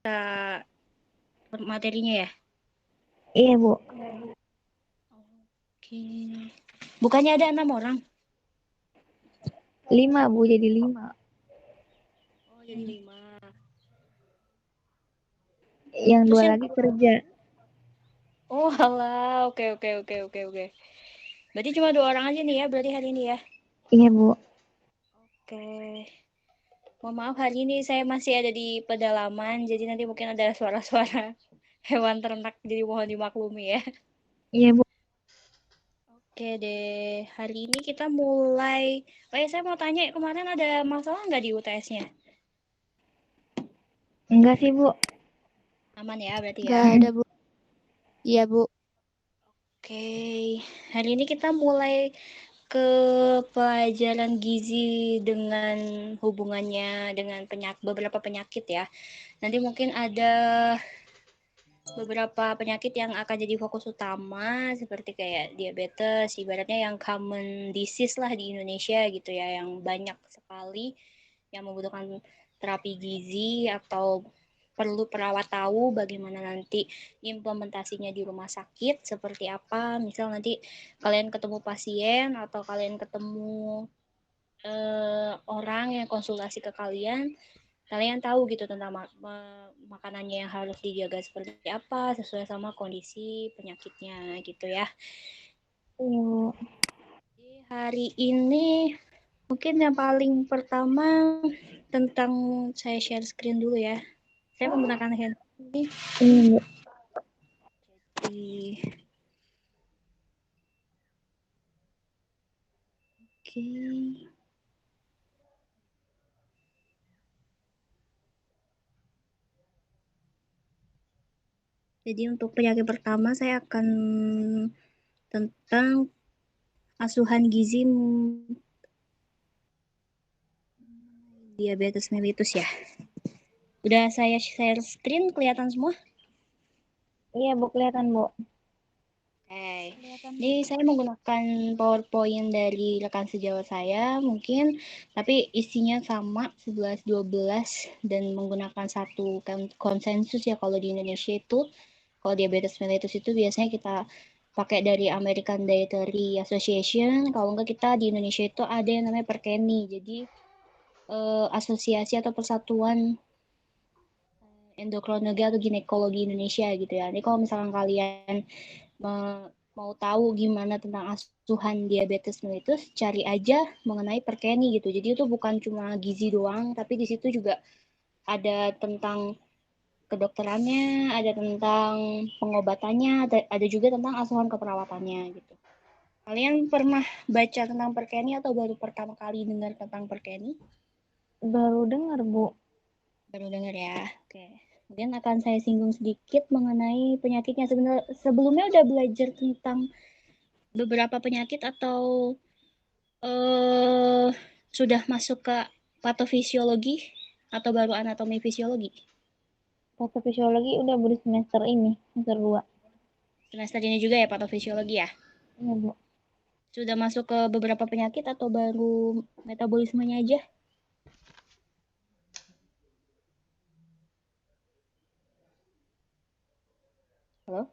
kita materinya ya? Iya, Bu. Oke. Bukannya ada 6 orang? 5, Bu, jadi 5. Oh, jadi 5. Yang Terus 2 yang lagi kerja. Oh, alah. Oke. Berarti cuma 2 orang aja nih ya, berarti hari ini ya? Iya, Bu. Oke. Mohon maaf, hari ini saya masih ada di pedalaman, jadi nanti mungkin ada suara-suara hewan ternak, jadi mohon dimaklumi ya. Iya, Bu. Oke deh, hari ini kita mulai. Oh ya, saya mau tanya, kemarin ada masalah nggak di UTS-nya? Enggak sih, Bu. Aman ya, berarti ya? Nggak ada, Bu. Iya, Bu. Oke, hari ini kita mulai ke pelajaran gizi dengan hubungannya dengan beberapa penyakit ya. Nanti mungkin ada beberapa penyakit yang akan jadi fokus utama seperti kayak diabetes, ibaratnya yang common disease lah di Indonesia gitu ya, yang banyak sekali yang membutuhkan terapi gizi atau perlu perawat tahu bagaimana nanti implementasinya di rumah sakit seperti apa. Misal nanti kalian ketemu pasien atau kalian ketemu orang yang konsultasi ke kalian, kalian tahu gitu tentang makanannya yang harus dijaga seperti apa sesuai sama kondisi penyakitnya gitu ya. Iya, Jadi hari ini mungkin yang paling pertama tentang saya share screen dulu ya. Saya menggunakan handphone ini. Bu. Jadi, oke. Jadi untuk penyakit pertama saya akan tentang asuhan gizi diabetes mellitus ya. Udah saya share screen, kelihatan semua? Iya, Bu, kelihatan, Bu. Oke, ini saya menggunakan PowerPoint dari rekan sejawat saya mungkin, tapi isinya sama 11-12 dan menggunakan satu konsensus ya kalau di Indonesia itu, kalau diabetes mellitus itu biasanya kita pakai dari American Dietary Association, kalau enggak kita di Indonesia itu ada yang namanya Perkeni, jadi asosiasi atau persatuan endokrinologi atau ginekologi Indonesia gitu ya. Jadi kalau misalkan kalian mau tahu gimana tentang asuhan diabetes mellitus, cari aja mengenai Perkeni gitu. Jadi itu bukan cuma gizi doang, tapi di situ juga ada tentang kedokterannya, ada tentang pengobatannya, ada juga tentang asuhan keperawatannya gitu. Kalian pernah baca tentang Perkeni atau baru pertama kali dengar tentang Perkeni? Baru dengar, Bu. Baru dengar ya. Oke. Kemudian akan saya singgung sedikit mengenai penyakitnya. Sebenarnya sebelumnya udah belajar tentang beberapa penyakit atau sudah masuk ke patofisiologi atau baru anatomi fisiologi? Patofisiologi udah Bu di semester ini, semester 2. Semester ini juga ya patofisiologi ya? Iya, Bu. Sudah masuk ke beberapa penyakit atau baru metabolismenya aja? Halo?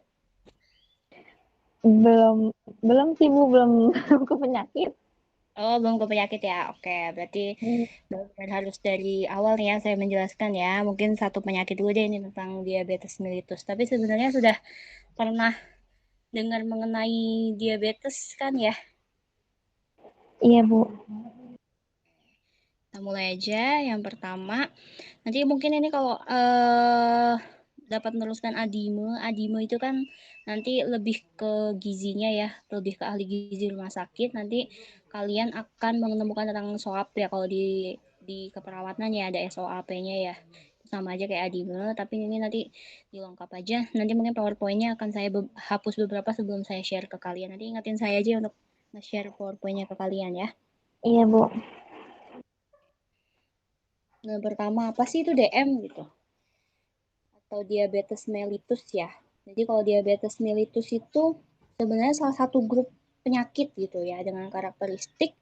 Belum belum sih, Bu, belum ke penyakit. Oh, belum ke penyakit ya. Oke, berarti harus dari awal nih ya saya menjelaskan ya. Mungkin satu penyakit dulu deh ini tentang diabetes mellitus. Tapi sebenarnya sudah pernah dengar mengenai diabetes kan ya? Iya, Bu. Kita mulai aja. Yang pertama, nanti mungkin ini kalau dapat meneruskan adime, adime itu kan nanti lebih ke gizinya ya, lebih ke ahli gizi rumah sakit. Nanti kalian akan menemukan tentang SOAP ya kalau di keperawatan ya ada SOAP-nya ya. Sama aja kayak adime, tapi ini nanti dilengkap aja. Nanti mungkin PowerPoint-nya akan saya hapus beberapa sebelum saya share ke kalian. Nanti ingetin saya aja untuk nge-share PowerPoint-nya ke kalian ya. Iya, Bu. Nah, pertama apa sih itu DM gitu? Atau diabetes mellitus ya. Jadi kalau diabetes mellitus itu sebenarnya salah satu grup penyakit gitu ya dengan karakteristik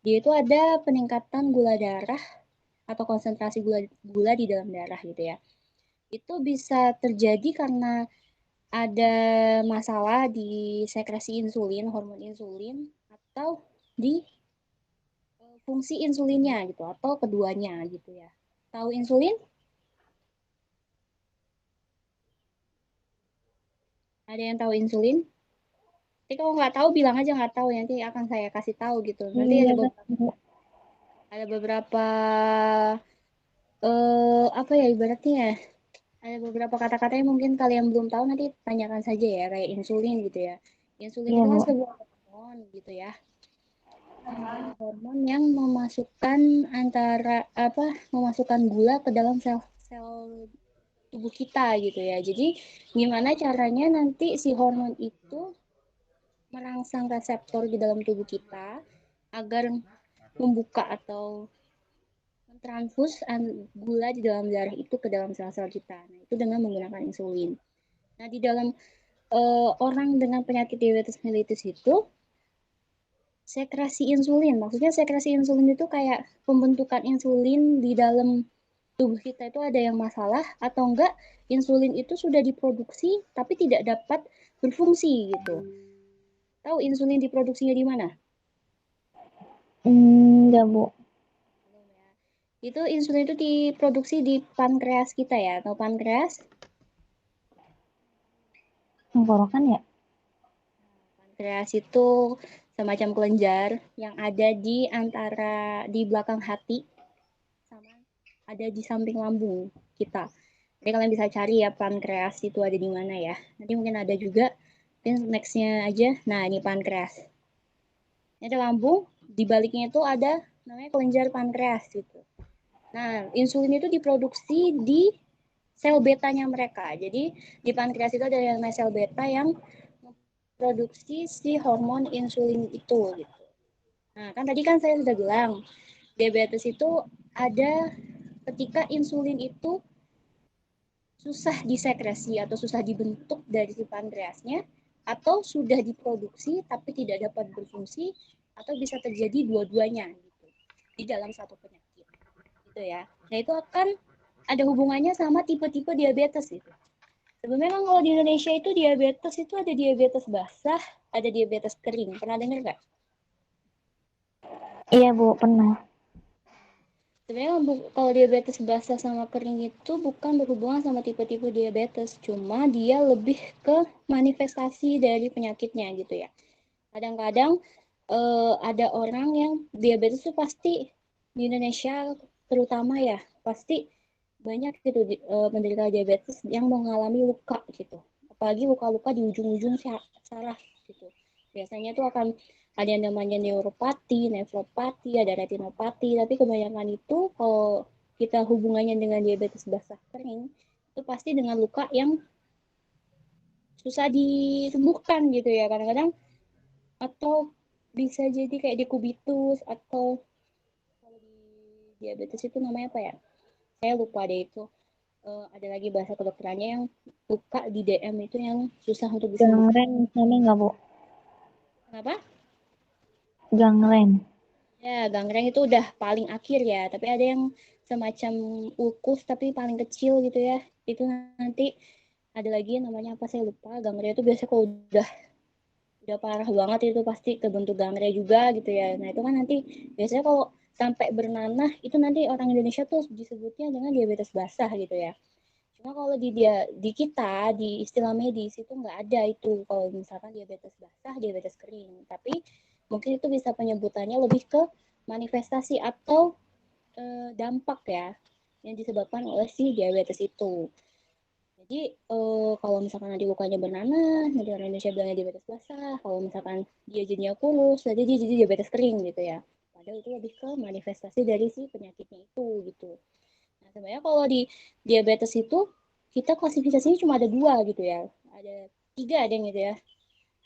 dia itu ada peningkatan gula darah atau konsentrasi gula di dalam darah gitu ya. itu bisa terjadi karena ada masalah di sekresi insulin, hormon insulin, atau di fungsi insulinnya gitu, atau keduanya gitu ya. Tahu insulin? Ada yang tahu insulin? Tapi kalau nggak tahu bilang aja nggak tahu, nanti akan saya kasih tahu gitu. Nanti Iya, Bu. ada beberapa apa ya ibaratnya ya, ada beberapa kata-kata yang mungkin kalian belum tahu, nanti tanyakan saja ya, kayak insulin gitu ya. Insulin Iya, itu kan Bu. sebuah hormon gitu ya. Sebuah hormon yang memasukkan memasukkan gula ke dalam sel-sel tubuh kita gitu ya. Jadi gimana caranya nanti si hormon itu merangsang reseptor di dalam tubuh kita agar membuka atau mentransfus gula di dalam darah itu ke dalam sel-sel kita. Nah, itu dengan menggunakan insulin. Nah, di dalam orang dengan penyakit diabetes mellitus itu sekresi insulin. Maksudnya sekresi insulin itu kayak pembentukan insulin di dalam tubuh kita itu ada yang masalah atau enggak insulin itu sudah diproduksi tapi tidak dapat berfungsi gitu. Tahu insulin diproduksinya di mana? Enggak, Bu. Itu insulin itu diproduksi di pankreas kita ya. Atau pankreas? Tenggorokan ya? Pankreas itu semacam kelenjar yang ada di di belakang hati sama ada di samping lambung kita. Jadi kalian bisa cari ya pankreas itu ada di mana ya. Nanti mungkin ada juga. Dan nextnya aja. Nah ini pankreas. Ini ada lambung. Di baliknya itu ada namanya kelenjar pankreas gitu. Nah insulin itu diproduksi di sel betanya mereka. Jadi di pankreas itu ada yang namanya sel beta yang memproduksi si hormon insulin itu gitu. Nah, kan tadi kan saya sudah bilang diabetes itu ada ketika insulin itu susah disekresi atau susah dibentuk dari si pankreasnya atau sudah diproduksi tapi tidak dapat berfungsi atau bisa terjadi dua-duanya gitu di dalam satu penyakit gitu ya. Nah, itu akan ada hubungannya sama tipe-tipe diabetes itu. Sebenarnya kan kalau di Indonesia itu diabetes itu ada diabetes basah, ada diabetes kering. Pernah dengar nggak? Iya, Bu, pernah. Sebenarnya kalau diabetes basah sama kering itu bukan berhubungan sama tipe-tipe diabetes, cuma dia lebih ke manifestasi dari penyakitnya gitu ya. Kadang-kadang ada orang yang diabetes itu pasti di Indonesia terutama ya, pasti banyak gitu penderita diabetes yang mengalami luka gitu. Apalagi luka-luka di ujung-ujung saraf gitu. Biasanya itu akan ada yang namanya neuropati, nefropati, ada retinopati, tapi kebanyakan itu kalau kita hubungannya dengan diabetes basah kering, itu pasti dengan luka yang susah disembuhkan gitu ya kadang-kadang, atau bisa jadi kayak dekubitus, atau kalau di diabetes itu namanya apa ya? Saya lupa deh itu. Ada lagi bahasa kedokterannya yang luka di DM itu yang susah untuk disembuhkan. Gangren misalnya nggak, Bu? Kenapa? Gangren. Ya, gangreng itu udah paling akhir ya, tapi ada yang semacam ulkus tapi paling kecil gitu ya. Itu nanti ada lagi yang namanya apa saya lupa. Gangreng itu biasanya kalau udah parah banget itu pasti kebentuk gangreng juga gitu ya. Nah, itu kan nanti biasanya kalau sampai bernanah itu nanti orang Indonesia tuh disebutnya dengan diabetes basah gitu ya. Cuma kalau di kita di istilah medis itu nggak ada itu kalau misalkan diabetes basah, diabetes kering. Tapi mungkin itu bisa penyebutannya lebih ke manifestasi atau dampak ya yang disebabkan oleh si diabetes itu. Jadi kalau misalkan nanti lukanya bernanah, nanti orang Indonesia bilangnya diabetes basah. Kalau misalkan dia jadinya kurus, jadi dia jadi diabetes kering gitu ya. Padahal itu lebih ke manifestasi dari si penyakitnya itu gitu. Nah, sebenarnya kalau di diabetes itu kita klasifikasinya cuma ada dua gitu ya. Ada tiga ada yang gitu ya.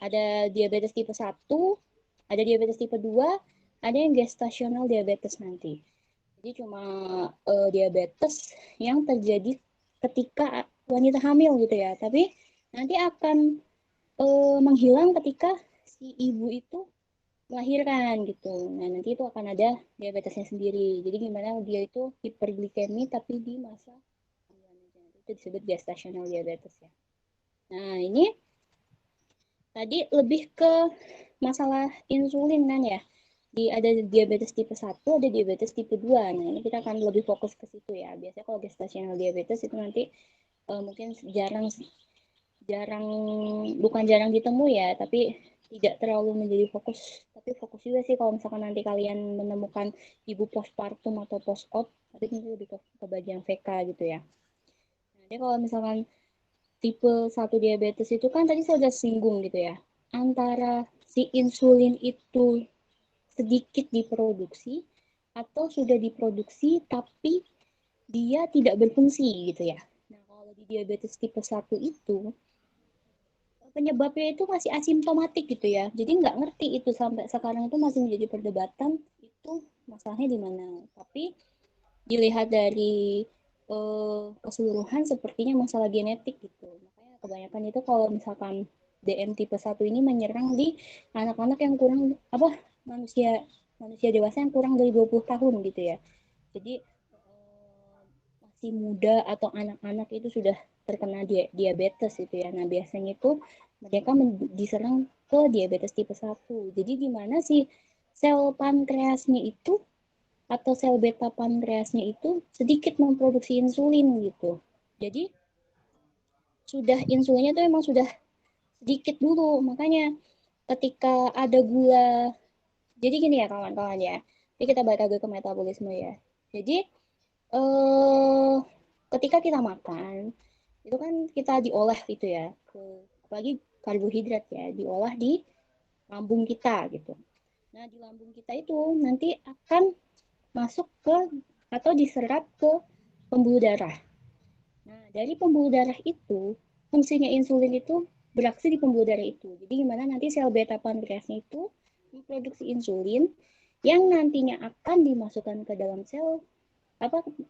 Ada diabetes tipe satu, ada diabetes tipe 2, ada yang gestasional diabetes nanti. Jadi cuma diabetes yang terjadi ketika wanita hamil gitu ya. Tapi nanti akan menghilang ketika si ibu itu melahirkan gitu. Nah, nanti itu akan ada diabetesnya sendiri. Jadi gimana dia itu hiperglikemi tapi di masa itu disebut gestational diabetes ya. Nah, ini tadi lebih ke masalah insulin kan ya. Ada diabetes tipe 1, ada diabetes tipe 2. Nah, ini kita akan lebih fokus ke situ ya. Biasanya kalau gestational diabetes itu nanti mungkin jarang bukan jarang ditemui ya, tapi tidak terlalu menjadi fokus. Tapi fokus juga sih kalau misalkan nanti kalian menemukan ibu postpartum atau post-op, tapi ini lebih ke bagian VK gitu ya. Nah, jadi kalau misalkan tipe 1 diabetes itu kan tadi saya sudah singgung gitu ya. Antara si insulin itu sedikit diproduksi atau sudah diproduksi tapi dia tidak berfungsi gitu ya. Nah, kalau di diabetes tipe 1 itu penyebabnya itu masih asimptomatik gitu ya. Jadi nggak ngerti itu sampai sekarang itu masih menjadi perdebatan itu masalahnya di mana. Tapi dilihat dari keseluruhan sepertinya masalah genetik gitu. Makanya kebanyakan itu kalau misalkan DM tipe 1 ini menyerang di anak-anak yang kurang manusia dewasa yang kurang dari 20 tahun gitu ya. Jadi masih muda atau anak-anak itu sudah terkena diabetes gitu ya. Nah, biasanya itu mereka diserang ke diabetes tipe 1. Jadi gimana sih sel pankreasnya itu atau sel beta pankreasnya itu sedikit memproduksi insulin gitu. Jadi insulinnya itu emang sudah sedikit dulu. Makanya ketika ada gula, jadi gini ya kawan-kawan ya. Jadi kita balik lagi ke metabolisme ya. Jadi ketika kita makan itu kan kita diolah gitu ya, apalagi karbohidrat ya, diolah di lambung kita gitu. Nah, di lambung kita itu nanti akan masuk ke atau diserap ke pembuluh darah. Nah, dari pembuluh darah itu, fungsinya insulin itu beraksi di pembuluh darah itu. Jadi gimana nanti sel beta pankreasnya itu memproduksi insulin yang nantinya akan dimasukkan ke dalam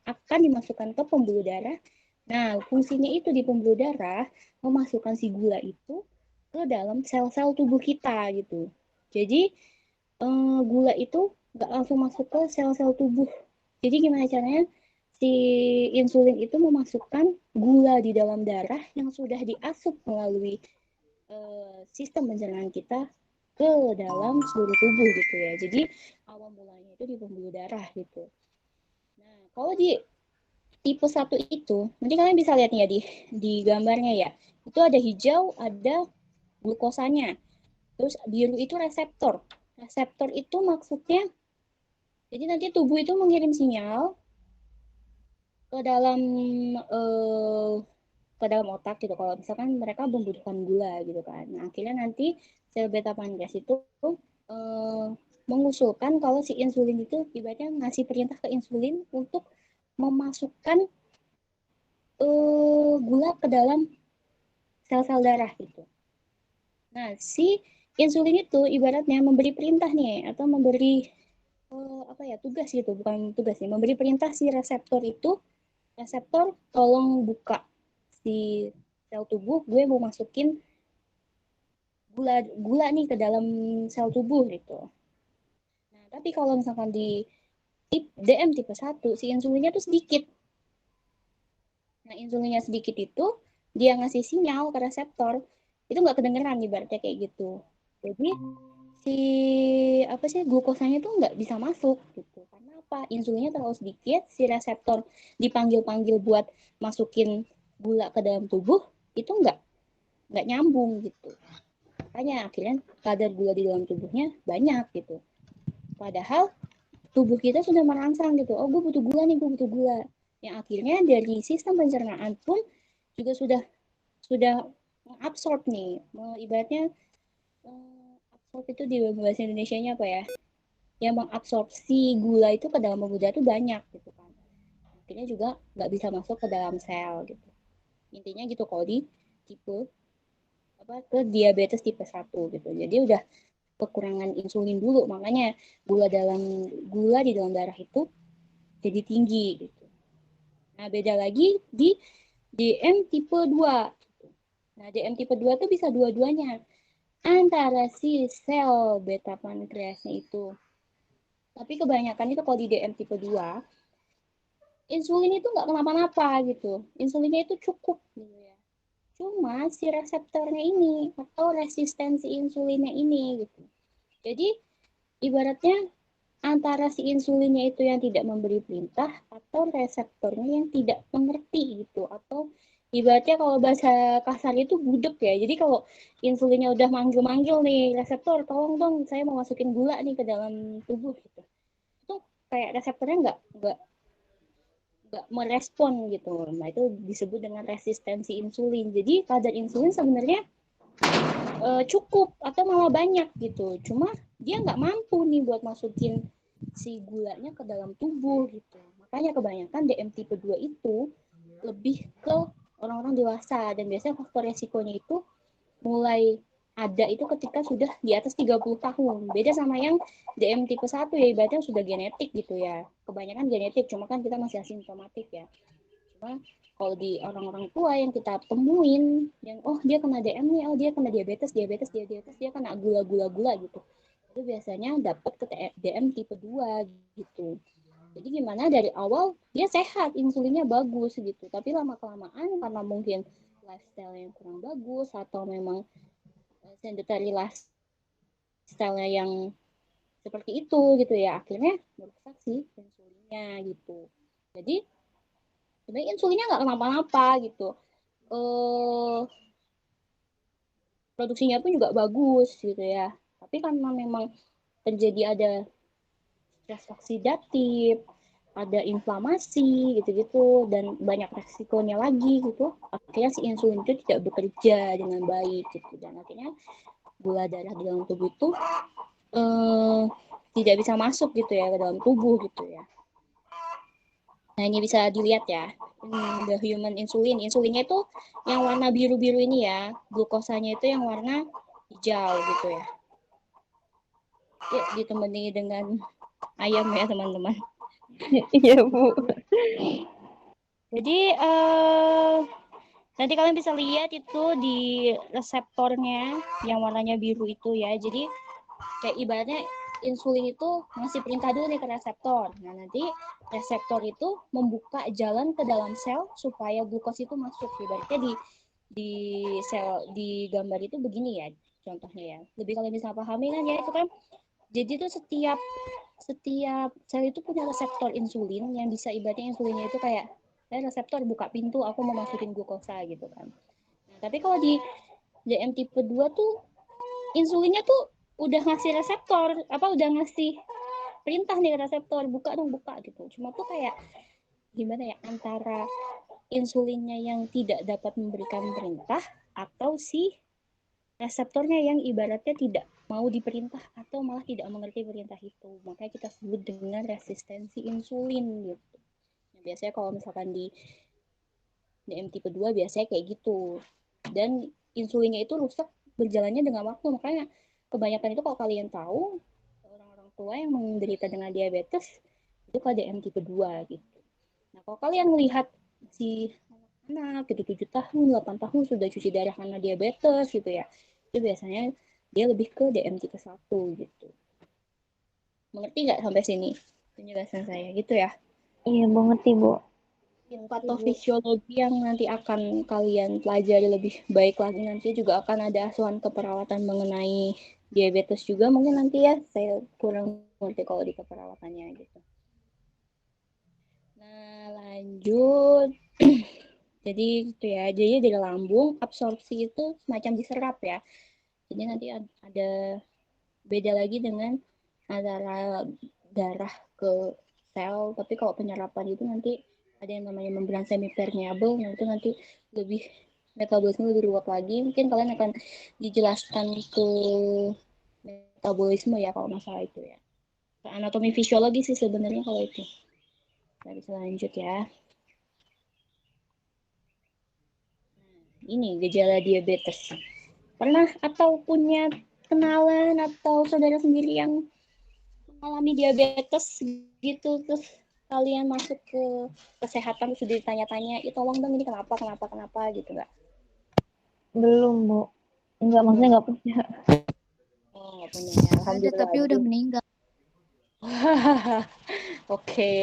akan dimasukkan ke pembuluh darah. Nah, fungsinya itu di pembuluh darah memasukkan si gula itu ke dalam sel-sel tubuh kita gitu. Jadi gula itu nggak langsung masuk ke sel-sel tubuh. Jadi gimana caranya si insulin itu memasukkan gula di dalam darah yang sudah diasup melalui sistem pencernaan kita ke dalam seluruh tubuh gitu ya. Jadi awal mulanya itu di pembuluh darah gitu. Nah, kalau di tipe 1 itu, nanti kalian bisa lihat nih ya di gambarnya ya. Itu ada hijau, ada glukosanya. Terus biru itu reseptor. Reseptor itu maksudnya, jadi nanti tubuh itu mengirim sinyal ke dalam otak gitu. Kalau misalkan mereka membutuhkan gula gitu kan. Nah, akhirnya nanti sel beta pankreas itu mengusulkan kalau si insulin itu ibaratnya ngasih perintah ke insulin untuk memasukkan gula ke dalam sel-sel darah gitu. Nah, si insulin itu ibaratnya memberi perintah nih atau memberi tugas gitu, bukan tugas nih, memberi perintah si reseptor tolong buka si sel tubuh, gue mau masukin gula nih ke dalam sel tubuh gitu. Nah, tapi kalau misalkan di DM tipe 1, si insulinnya tuh sedikit. Nah, insulinnya sedikit itu dia ngasih sinyal ke reseptor itu nggak kedengeran ibaratnya kayak gitu. Jadi si glukosanya tuh nggak bisa masuk gitu. Karena apa? Insulinnya terlalu sedikit, si reseptor dipanggil-panggil buat masukin gula ke dalam tubuh itu nggak nyambung gitu. Makanya akhirnya kadar gula di dalam tubuhnya banyak gitu. Padahal tubuh kita sudah merangsang gitu. Oh, gue butuh gula nih, gue butuh gula. Yang akhirnya dari sistem pencernaan pun juga sudah mengabsorb nih. Ibaratnya absorb itu di bahasa Indonesianya apa ya? Yang mengabsorpsi gula itu ke dalam pembuluh darah itu banyak gitu kan. Akhirnya juga nggak bisa masuk ke dalam sel gitu. Intinya gitu kalau di tipe ke diabetes tipe 1 gitu. Jadi udah kekurangan insulin dulu, makanya gula di dalam darah itu jadi tinggi gitu. Nah, beda lagi di DM tipe 2. Nah, DM tipe 2 tuh bisa dua-duanya. Antara si sel beta pankreasnya itu. Tapi kebanyakan itu kalau di DM tipe 2 insulin itu nggak kenapa-napa gitu. Insulinnya itu cukup gitu ya. Cuma si reseptornya ini atau resistensi insulinnya ini gitu. Jadi ibaratnya antara si insulinnya itu yang tidak memberi perintah atau reseptornya yang tidak mengerti gitu, atau ibaratnya kalau bahasa kasar itu budek ya. Jadi kalau insulinnya udah manggil-manggil nih, reseptor tolong dong saya mau masukin gula nih ke dalam tubuh gitu, itu kayak reseptornya nggak merespon gitu. Nah itu disebut dengan resistensi insulin. Jadi kadar insulin sebenarnya cukup atau malah banyak gitu, cuma dia nggak mampu nih buat masukin si gulanya ke dalam tubuh gitu. Makanya kebanyakan DM tipe 2 itu lebih ke orang-orang dewasa, dan biasanya faktor resikonya itu mulai ada itu ketika sudah di atas 30 tahun. Beda sama yang DM tipe 1 ya, ibaratnya sudah genetik gitu ya. Kebanyakan genetik, cuma kan kita masih asimptomatik ya. Cuma kalau di orang-orang tua yang kita temuin, yang oh dia kena DM nih, oh dia kena diabetes, dia kena gula gitu. Itu biasanya dapat ke DM tipe 2 gitu. Jadi gimana dari awal dia sehat, insulinnya bagus gitu. Tapi lama-kelamaan karena mungkin lifestyle yang kurang bagus atau memang sedentary lifestyle-nya yang seperti itu gitu ya, akhirnya merusak sih insulinnya gitu. Jadi sebenarnya insulinnya nggak kenapa-napa gitu. Produksinya pun juga bagus gitu ya. Tapi karena memang terjadi ada stres oksidatif, ada inflamasi gitu-gitu, dan banyak resikonya lagi gitu, akhirnya si insulin itu tidak bekerja dengan baik gitu, dan akhirnya gula darah di dalam tubuh itu tidak bisa masuk gitu ya ke dalam tubuh gitu ya. Nah ini bisa dilihat ya, the human insulin. Insulinnya itu yang warna biru-biru ini ya, glukosanya itu yang warna hijau gitu ya. Yuk ditemani dengan ayam ya teman-teman. Iya, Bu. Jadi nanti kalian bisa lihat itu di reseptornya yang warnanya biru itu ya. Jadi kayak ibaratnya insulin itu ngasih perintah dulu nih ke reseptor. Nah nanti reseptor itu membuka jalan ke dalam sel supaya glukos itu masuk. Ibaratnya di sel di gambar itu begini ya contohnya ya. Lebih kalian bisa pahami kan ya, itu kan. Jadi itu setiap sel itu punya reseptor insulin yang bisa, ibaratnya insulinnya itu kayak reseptor buka pintu aku mau masukin glukosa gitu kan. Nah, tapi kalau di DM tipe 2 tuh insulinnya tuh udah ngasih reseptor, udah ngasih perintah nih reseptor buka dong buka gitu. Cuma tuh kayak gimana ya, antara insulinnya yang tidak dapat memberikan perintah atau si reseptornya yang ibaratnya tidak mau diperintah atau malah tidak mengerti perintah itu. Makanya kita sebut dengan resistensi insulin gitu. Nah, biasanya kalau misalkan di DM tipe 2 biasanya kayak gitu. Dan insulinnya itu rusak berjalannya dengan waktu. Makanya kebanyakan itu kalau kalian tahu, orang-orang tua yang menderita dengan diabetes itu ke DM tipe 2 gitu. Nah, kalau kalian melihat si anak gitu 7 tahun, 8 tahun sudah cuci darah karena diabetes gitu ya, itu biasanya dia lebih ke DM tipe 1 gitu. Mengerti nggak sampai sini penjelasan saya gitu ya? Iya, Bu, ngerti, Bu. Yang patofisiologi yang nanti akan kalian pelajari lebih baik lagi, nanti juga akan ada asuhan keperawatan mengenai diabetes juga mungkin nanti ya, saya kurang ngerti kalau di keperawatannya gitu. Nah lanjut. Jadi itu ya, jadi dari lambung absorpsi itu semacam diserap ya. Jadi nanti ada beda lagi dengan antara darah ke sel, tapi kalau penyerapan itu nanti ada yang namanya membran semi permeable. Nah itu nanti lebih metabolisme lebih ruwet lagi, mungkin kalian akan dijelaskan ke metabolisme ya kalau masalah itu ya, anatomi fisiologi sih sebenarnya kalau itu. Kita bisa lanjut ya. Ini gejala diabetes, pernah atau punya kenalan atau saudara sendiri yang mengalami diabetes gitu, terus kalian masuk ke kesehatan sudah ditanya-tanya, itu tolong dong ini kenapa gitu nggak? Belum, Bu. Enggak, maksudnya enggak punya. Oh nggak punya ya, Ada alhamdulillah. tapi udah meninggal. Oke,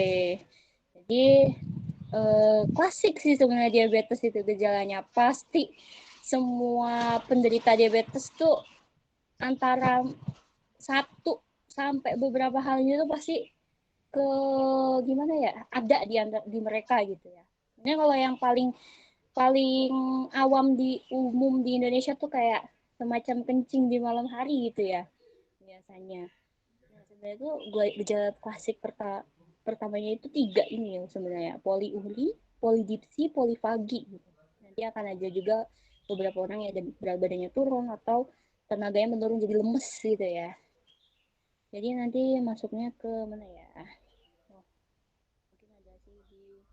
jadi klasik sih sebenarnya diabetes itu gejalanya. Pasti semua penderita diabetes tuh antara 1 sampai beberapa halnya tuh pasti ke gimana ya, ada di mereka gitu ya. Ini kalau yang paling paling awam di umum di Indonesia tuh kayak semacam kencing di malam hari gitu ya biasanya. Nah, sebenarnya tuh gejala klasik pertamanya itu 3 ini yang sebenarnya, poliuri, polidipsi, polifagi gitu. Nanti akan ada juga beberapa orang yang berat badannya turun atau tenaganya menurun jadi lemes gitu ya. Jadi nanti masuknya ke mana ya? Oh, mungkin ada sih di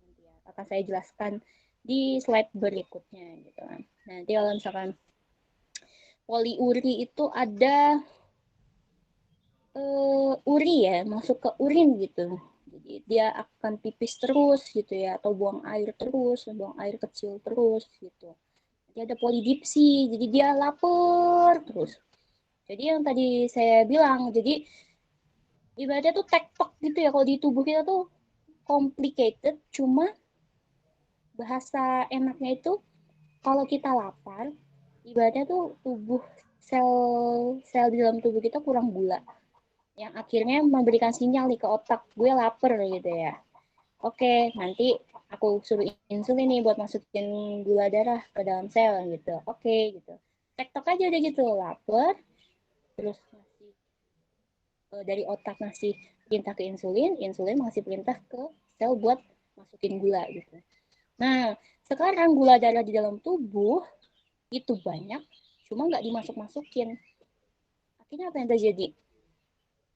nanti ya. Akan saya jelaskan di slide berikutnya gitu kan. Nanti kalau misalkan poliuri itu ada uri ya, masuk ke urin gitu. Jadi dia akan pipis terus gitu ya, atau buang air terus, buang air kecil terus gitu. Jadi ada polidipsi, jadi dia lapar terus. Jadi yang tadi saya bilang, jadi ibaratnya tuh tektok gitu ya, kalau di tubuh kita tuh complicated, cuma bahasa enaknya itu kalau kita lapar, ibaratnya tuh sel sel di dalam tubuh kita kurang gula, yang akhirnya memberikan sinyal nih ke otak, gue lapar gitu ya. Oke, nanti aku suruh insulin nih buat masukin gula darah ke dalam sel gitu. Oke gitu. Tektok aja udah gitu, lapar, terus dari otak ngasih perintah ke insulin, insulin ngasih perintah ke sel buat masukin gula gitu. Nah, sekarang gula darah di dalam tubuh itu banyak, cuma nggak dimasuk-masukin. Akhirnya apa yang terjadi?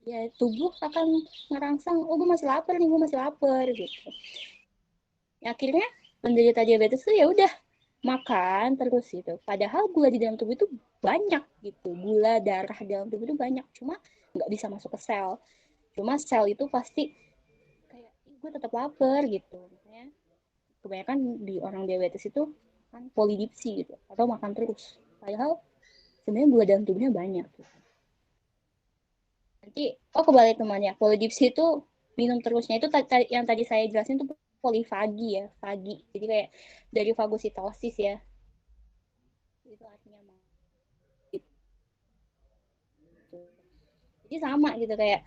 Ya, tubuh akan merangsang, oh gue masih lapar nih, gue masih lapar gitu. Ya, akhirnya penderita diabetes tuh ya udah makan terus gitu. Padahal gula di dalam tubuh itu banyak gitu. Gula darah di dalam tubuh itu banyak, cuma nggak bisa masuk ke sel. Cuma sel itu pasti kayak, gue tetap lapar gitu. Misalnya, kebanyakan di orang diabetes itu kan polidipsi gitu, atau makan terus. Padahal sebenarnya gula dalam tubuhnya banyak gitu. Nanti, kebalik temannya, polidipsi itu minum terusnya itu yang tadi saya jelasin itu polifagi ya, fagi. Jadi kayak dari fagositosis ya. Itu artinya gitu. Jadi sama gitu kayak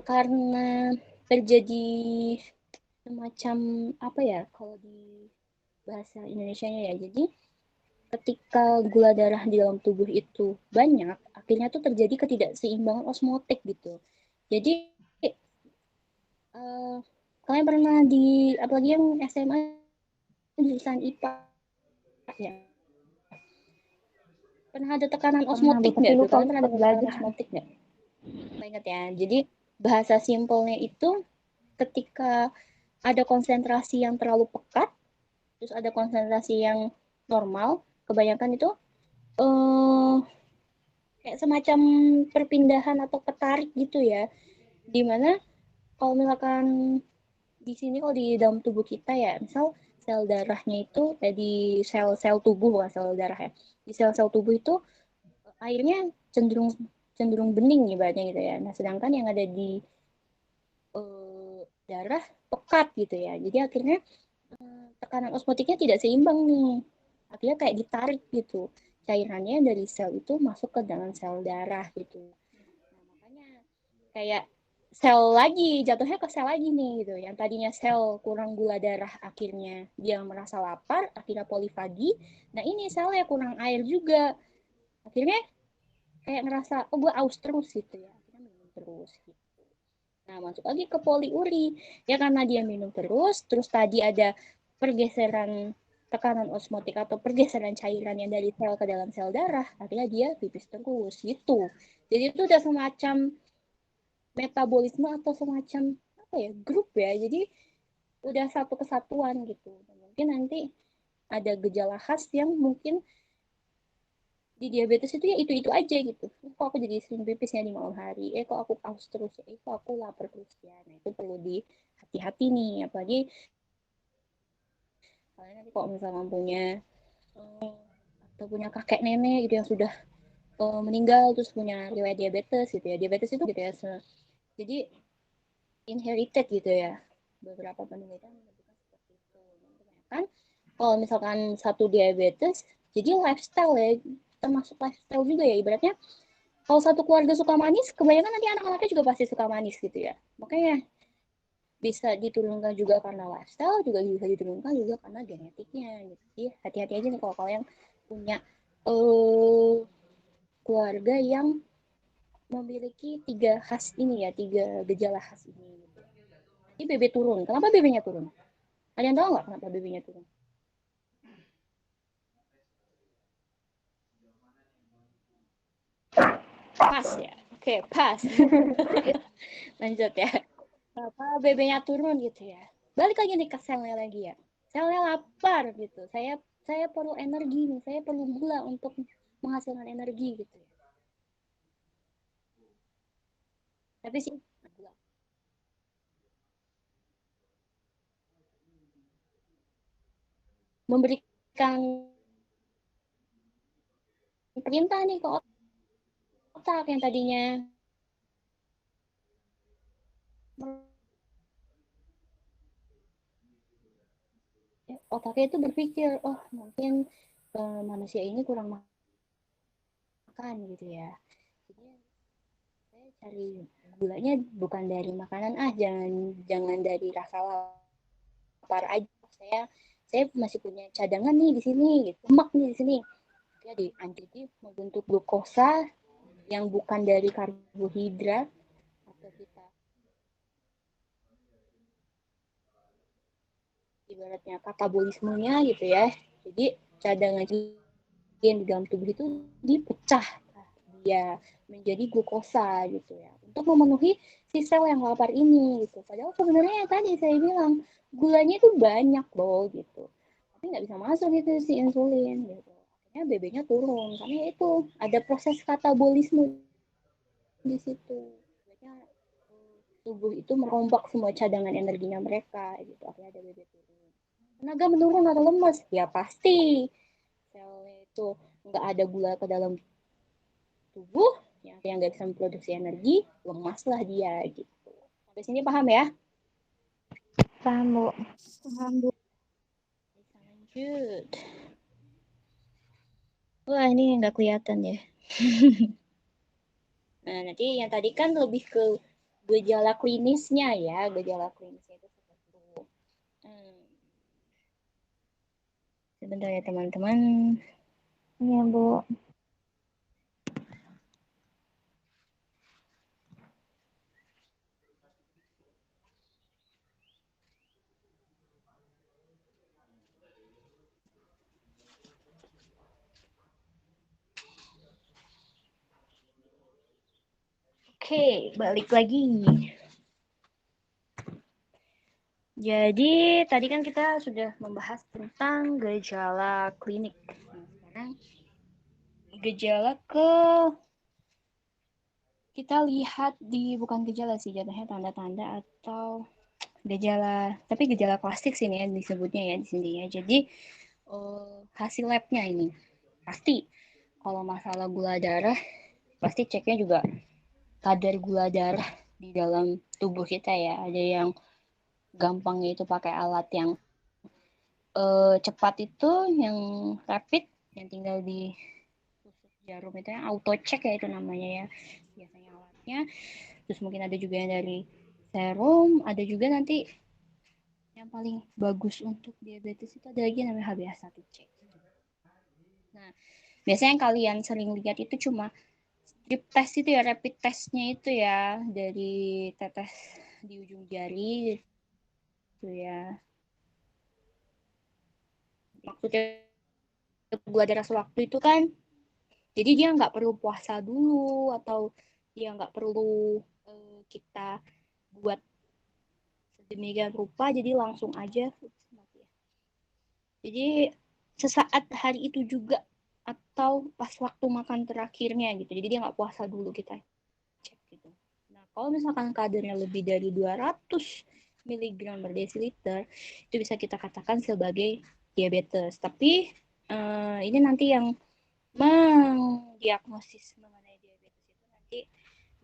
karena terjadi semacam apa ya kalau di bahasa Indonesianya ya. Jadi ketika gula darah di dalam tubuh itu banyak, akhirnya tuh terjadi ketidakseimbangan osmotik gitu. Jadi uh, kalian pernah apalagi yang SMA jurusan IPA ya, pernah ada tekanan Pernah Bu, osmotik tapi nggak tuh? lupa Kalian pernah pas ada tekanan belajar. osmotik nggak? Ingat ya. Jadi bahasa simpelnya itu ketika ada konsentrasi yang terlalu pekat, terus ada konsentrasi yang normal, kebanyakan itu eh, kayak semacam perpindahan atau ketarik gitu ya. Dimana kalau misalkan di sini, kalau di dalam tubuh kita ya, misal sel darahnya itu di sel-sel tubuh, bukan sel darah ya. Di sel-sel tubuh itu airnya cenderung cenderung bening ibaratnya gitu ya. Nah, sedangkan yang ada di darah pekat gitu ya. Jadi akhirnya tekanan osmotiknya tidak seimbang nih. Akhirnya kayak ditarik gitu. Cairannya dari sel itu masuk ke dalam sel darah gitu. Nah, makanya kayak sel lagi, jatuhnya ke sel lagi nih gitu. Yang tadinya sel kurang gula darah, akhirnya dia merasa lapar, akhirnya polifagi. Nah, ini selnya kurang air juga. Akhirnya kayak ngerasa, oh gue aus terus gitu ya. Akhirnya minum terus gitu. Nah, masuk lagi ke poliuri. Ya karena dia minum terus tadi ada pergeseran tekanan osmotik atau pergeseran cairan yang dari sel ke dalam sel darah, akhirnya dia pipis terus gitu. Jadi itu udah semacam metabolisme atau semacam apa ya, grup ya. Jadi udah satu kesatuan gitu. Mungkin nanti ada gejala khas yang mungkin di diabetes itu ya itu aja gitu. Kok aku jadi sering pipisnya di malam hari, kok aku aus terus ya, kok aku lapar terus ya. Nah, itu perlu di hati-hati nih, apalagi kalian nanti kalau misalnya punya atau punya kakek nenek gitu yang sudah meninggal terus punya riwayat diabetes gitu ya. Diabetes itu gitu ya, jadi inherited gitu ya. beberapa penelitian menunjukkan seperti itu. Kan kalau misalkan satu diabetes, jadi lifestyle ya, termasuk lifestyle juga ya ibaratnya. Kalau satu keluarga suka manis, kebanyakan nanti anak-anaknya juga pasti suka manis gitu ya. Makanya bisa diturunkan juga karena lifestyle, juga bisa diturunkan juga karena genetiknya gitu. Jadi hati-hati aja nih kalau kalian punya keluarga yang memiliki tiga gejala khas ini. Gitu. Jadi BB turun. Kenapa BB-nya turun? Kalian tahu nggak kenapa BB-nya turun? Pas ya. Oke, pas. Lanjut ya. Kenapa BB-nya turun gitu ya? Balik lagi nih ke selnya lagi ya. Selnya lapar gitu. Saya perlu energi nih. Saya perlu gula untuk menghasilkan energi gitu ya. Tapi sih gula. Memberikan perintah nih ke otak yang tadinya otaknya itu berpikir, oh mungkin manusia ini kurang makan gitu ya. Jadi saya cari gulanya bukan dari makanan, jangan dari rasa lapar aja. Saya masih punya cadangan nih di sini, gitu. Lemak nih di sini. Jadi jadi membentuk glukosa yang bukan dari karbohidrat atau kita ibaratnya katabolismenya gitu ya. Jadi cadangan yang di dalam tubuh itu dipecah dia menjadi glukosa gitu ya untuk memenuhi si sel yang lapar ini gitu. Padahal sebenarnya tadi saya bilang gulanya itu banyak loh gitu, tapi nggak bisa masuk gitu si insulin gitu. Akhirnya BB-nya turun karena itu ada proses katabolisme di situ. Akhirnya tubuh itu merombak semua cadangan energinya mereka gitu. Akhirnya ada BB turun. Tenaga menurun atau lemas? Ya pasti. Selnya itu nggak ada gula ke dalam tubuh, yang nggak bisa memproduksi energi, lemaslah dia gitu. Sampai sini paham ya? Paham, Bu. Paham, Bu. Bisa lanjut. Wah, ini nggak kelihatan ya. Nah, nanti yang tadi kan lebih ke gejala klinisnya ya. Gejala klinisnya itu seperti itu. Sebentar ya teman-teman. Iya, Bu. Oke, balik lagi. Jadi tadi kan kita sudah membahas tentang gejala klinik. Nah, sekarang gejala kita lihat di bukan gejala sih jatuhnya tanda-tanda atau gejala, tapi gejala klasik sih nih ya disebutnya ya di sini ya. Jadi hasil labnya ini pasti kalau masalah gula darah pasti ceknya juga kadar gula darah di dalam tubuh kita ya. Ada yang gampangnya itu pakai alat yang cepat itu, yang rapid, yang tinggal di jarum itu yang auto check ya itu namanya ya biasanya alatnya. Terus mungkin ada juga yang dari serum, ada juga nanti yang paling bagus untuk diabetes itu ada lagi yang namanya HbA1c. Nah, biasanya yang kalian sering lihat itu cuma strip test itu ya, rapid testnya itu ya, dari tetes di ujung jari itu ya. Maksudnya gula darah sewaktu itu kan, jadi dia nggak perlu puasa dulu atau dia nggak perlu kita buat sedemikian rupa, jadi langsung aja. Jadi sesaat hari itu juga atau pas waktu makan terakhirnya gitu. Jadi dia nggak puasa dulu kita cek gitu. Nah kalau misalkan kadarnya lebih dari 200 miligram per desiliter itu bisa kita katakan sebagai diabetes. Tapi ini nanti yang mendiagnosis mengenai diabetes itu nanti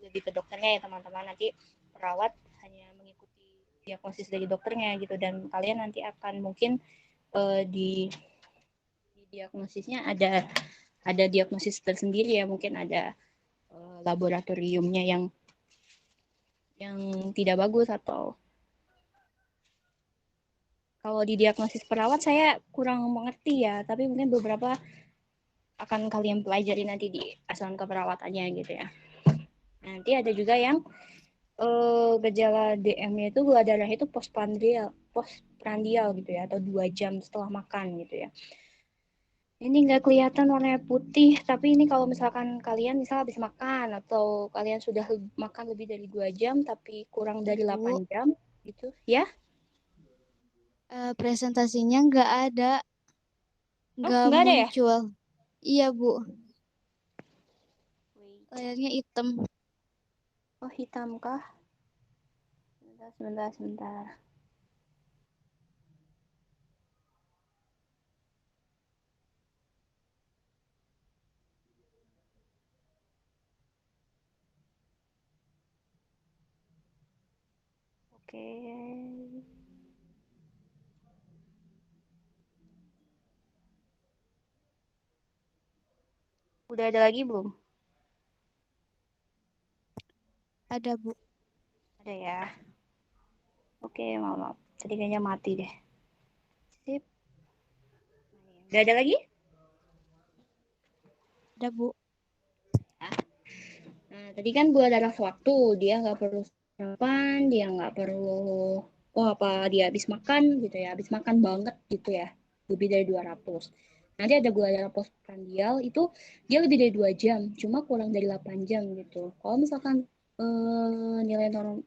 lebih ke dokternya ya teman-teman. Nanti perawat hanya mengikuti diagnosis dari dokternya gitu, dan kalian nanti akan mungkin di diagnosisnya ada diagnosis tersendiri ya, mungkin ada laboratoriumnya yang tidak bagus, atau kalau di diagnosis perawat saya kurang mengerti ya, tapi mungkin beberapa akan kalian pelajari nanti di asuhan keperawatannya gitu ya. Nanti ada juga yang gejala DM-nya itu gula darah itu postprandial gitu ya, atau 2 jam setelah makan gitu ya. Ini nggak kelihatan warnanya putih, tapi ini kalau misalkan kalian misal habis makan atau kalian sudah makan lebih dari 2 jam tapi kurang dari 8 Bu, jam gitu ya. presentasinya nggak ada, Oh, nggak nggak ada ya? muncul. Iya, Bu. Wait. Layarnya hitam. Oh, hitam kah? Sebentar. Oke. Udah ada lagi belum? Ada, Bu. Ada ya. Oke, maaf. Tadi kayaknya mati deh. Sip. Udah ada lagi? Ada, Bu. Nah, tadi kan gula darah sewaktu, dia nggak perlu sarapan, dia nggak perlu, oh apa dia habis makan gitu ya, habis makan banget gitu ya, lebih dari 200. Nanti ada gula darah postprandial, itu dia lebih dari 2 jam, cuma kurang dari 8 jam gitu. Kalau misalkan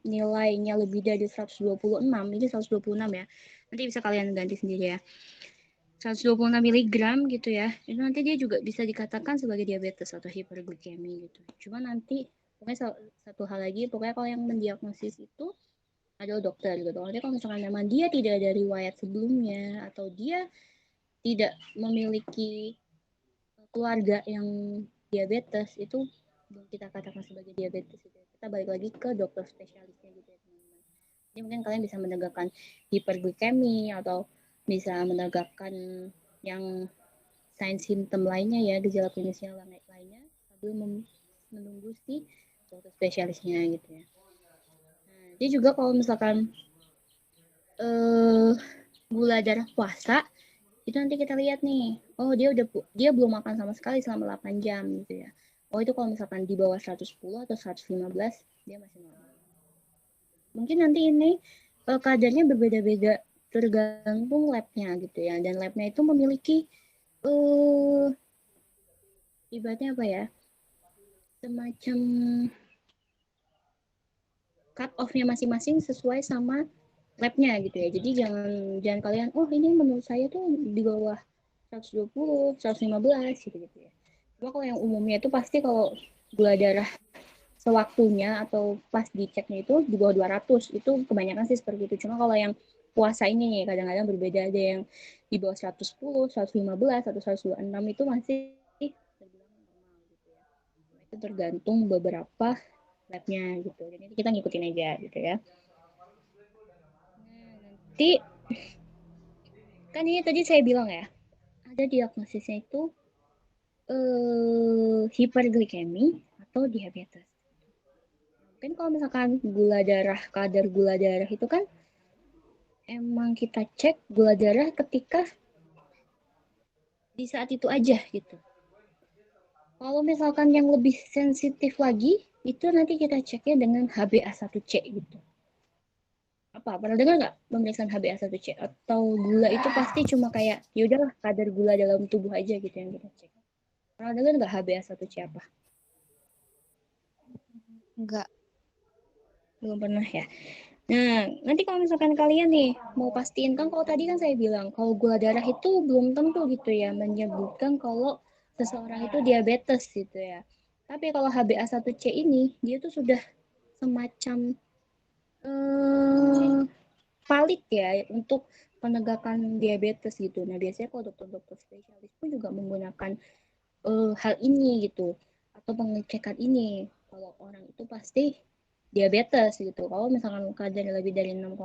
nilainya lebih dari 126, ini 126 ya, nanti bisa kalian ganti sendiri ya. 126 miligram gitu ya, itu nanti dia juga bisa dikatakan sebagai diabetes atau hiperglikemi gitu. Cuma nanti pokoknya satu hal lagi, pokoknya kalau yang mendiagnosis itu adalah dokter gitu. Nanti kalau misalkan memang dia tidak ada riwayat sebelumnya atau dia tidak memiliki keluarga yang diabetes, itu belum kita katakan sebagai diabetes gitu. Kita balik lagi ke dokter spesialisnya gitu ya teman-teman. Jadi mungkin kalian bisa menegakkan hiperglikemi atau bisa menegakkan yang sign simptom lainnya ya, gejala klinisnya lainnya sambil menunggu si dokter spesialisnya gitu ya. Nah, dia juga kalau misalkan eh, gula darah puasa itu nanti kita lihat nih, oh dia belum makan sama sekali selama 8 jam gitu ya. Oh itu kalau misalkan di bawah 110 atau 115 dia masih normal. Mungkin nanti ini kadarnya berbeda-beda tergantung labnya gitu ya, dan labnya itu memiliki uh, ibaratnya apa ya, semacam cut off-nya masing-masing sesuai sama labnya gitu ya. Jadi jangan jangan kalian, oh ini menurut saya tuh di bawah 120, 115 gitu ya. Cuma kalau yang umumnya itu pasti kalau gula darah sewaktunya atau pas diceknya itu di bawah 200, itu kebanyakan sih seperti itu. Cuma kalau yang puasa ini nih kadang-kadang berbeda, ada yang di bawah 110, 115 atau 126 itu masih terbilang normal gitu ya. Itu tergantung beberapa labnya gitu. Jadi kita ngikutin aja gitu ya. Nanti kan ini tadi saya bilang ya, ada diagnosisnya itu hiperglikemi atau diabetes. Mungkin kalau misalkan kadar gula darah itu kan emang kita cek gula darah ketika di saat itu aja gitu. Kalau misalkan yang lebih sensitif lagi, itu nanti kita ceknya dengan HbA1c gitu. Apa pernah dengar nggak pemeriksaan HbA1c? Atau gula itu pasti cuma kayak ya udahlah kadar gula dalam tubuh aja gitu yang kita cek. Pernah dengar nggak HbA1c apa? Enggak. Belum pernah ya. Nah, nanti kalau misalkan kalian nih mau pastiin, kan kalau tadi kan saya bilang kalau gula darah itu belum tentu gitu ya menyebutkan kalau seseorang itu diabetes gitu ya. Tapi kalau HbA1c ini dia tuh sudah semacam eh, valid ya untuk penegakan diabetes gitu. Nah, biasanya kalau dokter-dokter spesialis pun juga menggunakan hal ini gitu atau pengecekan ini. Kalau orang itu pasti diabetes gitu. Kalau misalkan kadar lebih dari 6,5,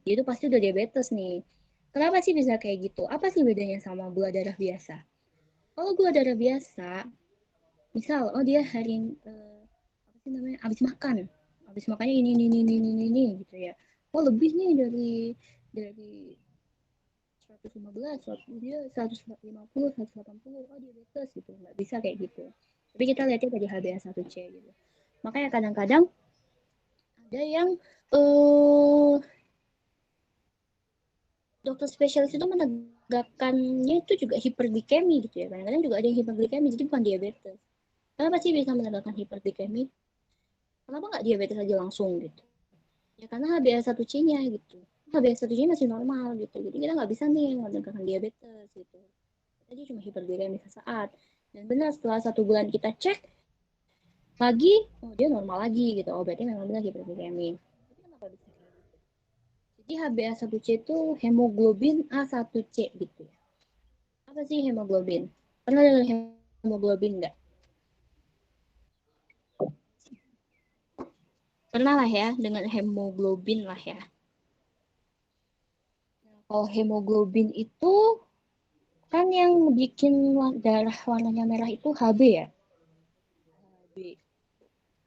dia itu pasti udah diabetes nih. Kenapa sih bisa kayak gitu? Apa sih bedanya sama gula darah biasa? Kalau gula darah biasa, misal, oh dia hari apa sih namanya, habis makannya ini gitu ya. Oh lebih nih dari 115, dia 150, 180, oh diabetes gitu. Nggak bisa kayak gitu. Tapi kita lihatnya dari HbA1c gitu. Makanya kadang-kadang ada yang dokter spesialis itu menegakkannya itu juga hiperglikemi gitu ya. Kadang-kadang juga ada yang hiperglikemi, jadi bukan diabetes. Kenapa sih bisa menegakkan hiperglikemi? Kenapa nggak diabetes aja langsung gitu? Ya karena HbA1c-nya gitu. HbA1c masih normal gitu. Jadi kita nggak bisa nih menegakkan diabetes gitu. Tadi cuma hiperglikemi sesaat. Dan benar setelah 1 bulan kita cek lagi, oh dia normal lagi gitu. Oh berarti memang benar hiperglikemi. Tapi kenapa bisa kayak gitu? Jadi HbA1c itu hemoglobin A1c gitu ya. Apa sih hemoglobin? Pernah dengar hemoglobin nggak? Pernah lah ya dengan hemoglobin lah ya. Kalau hemoglobin itu kan yang bikin darah warnanya merah itu Hb ya. Hb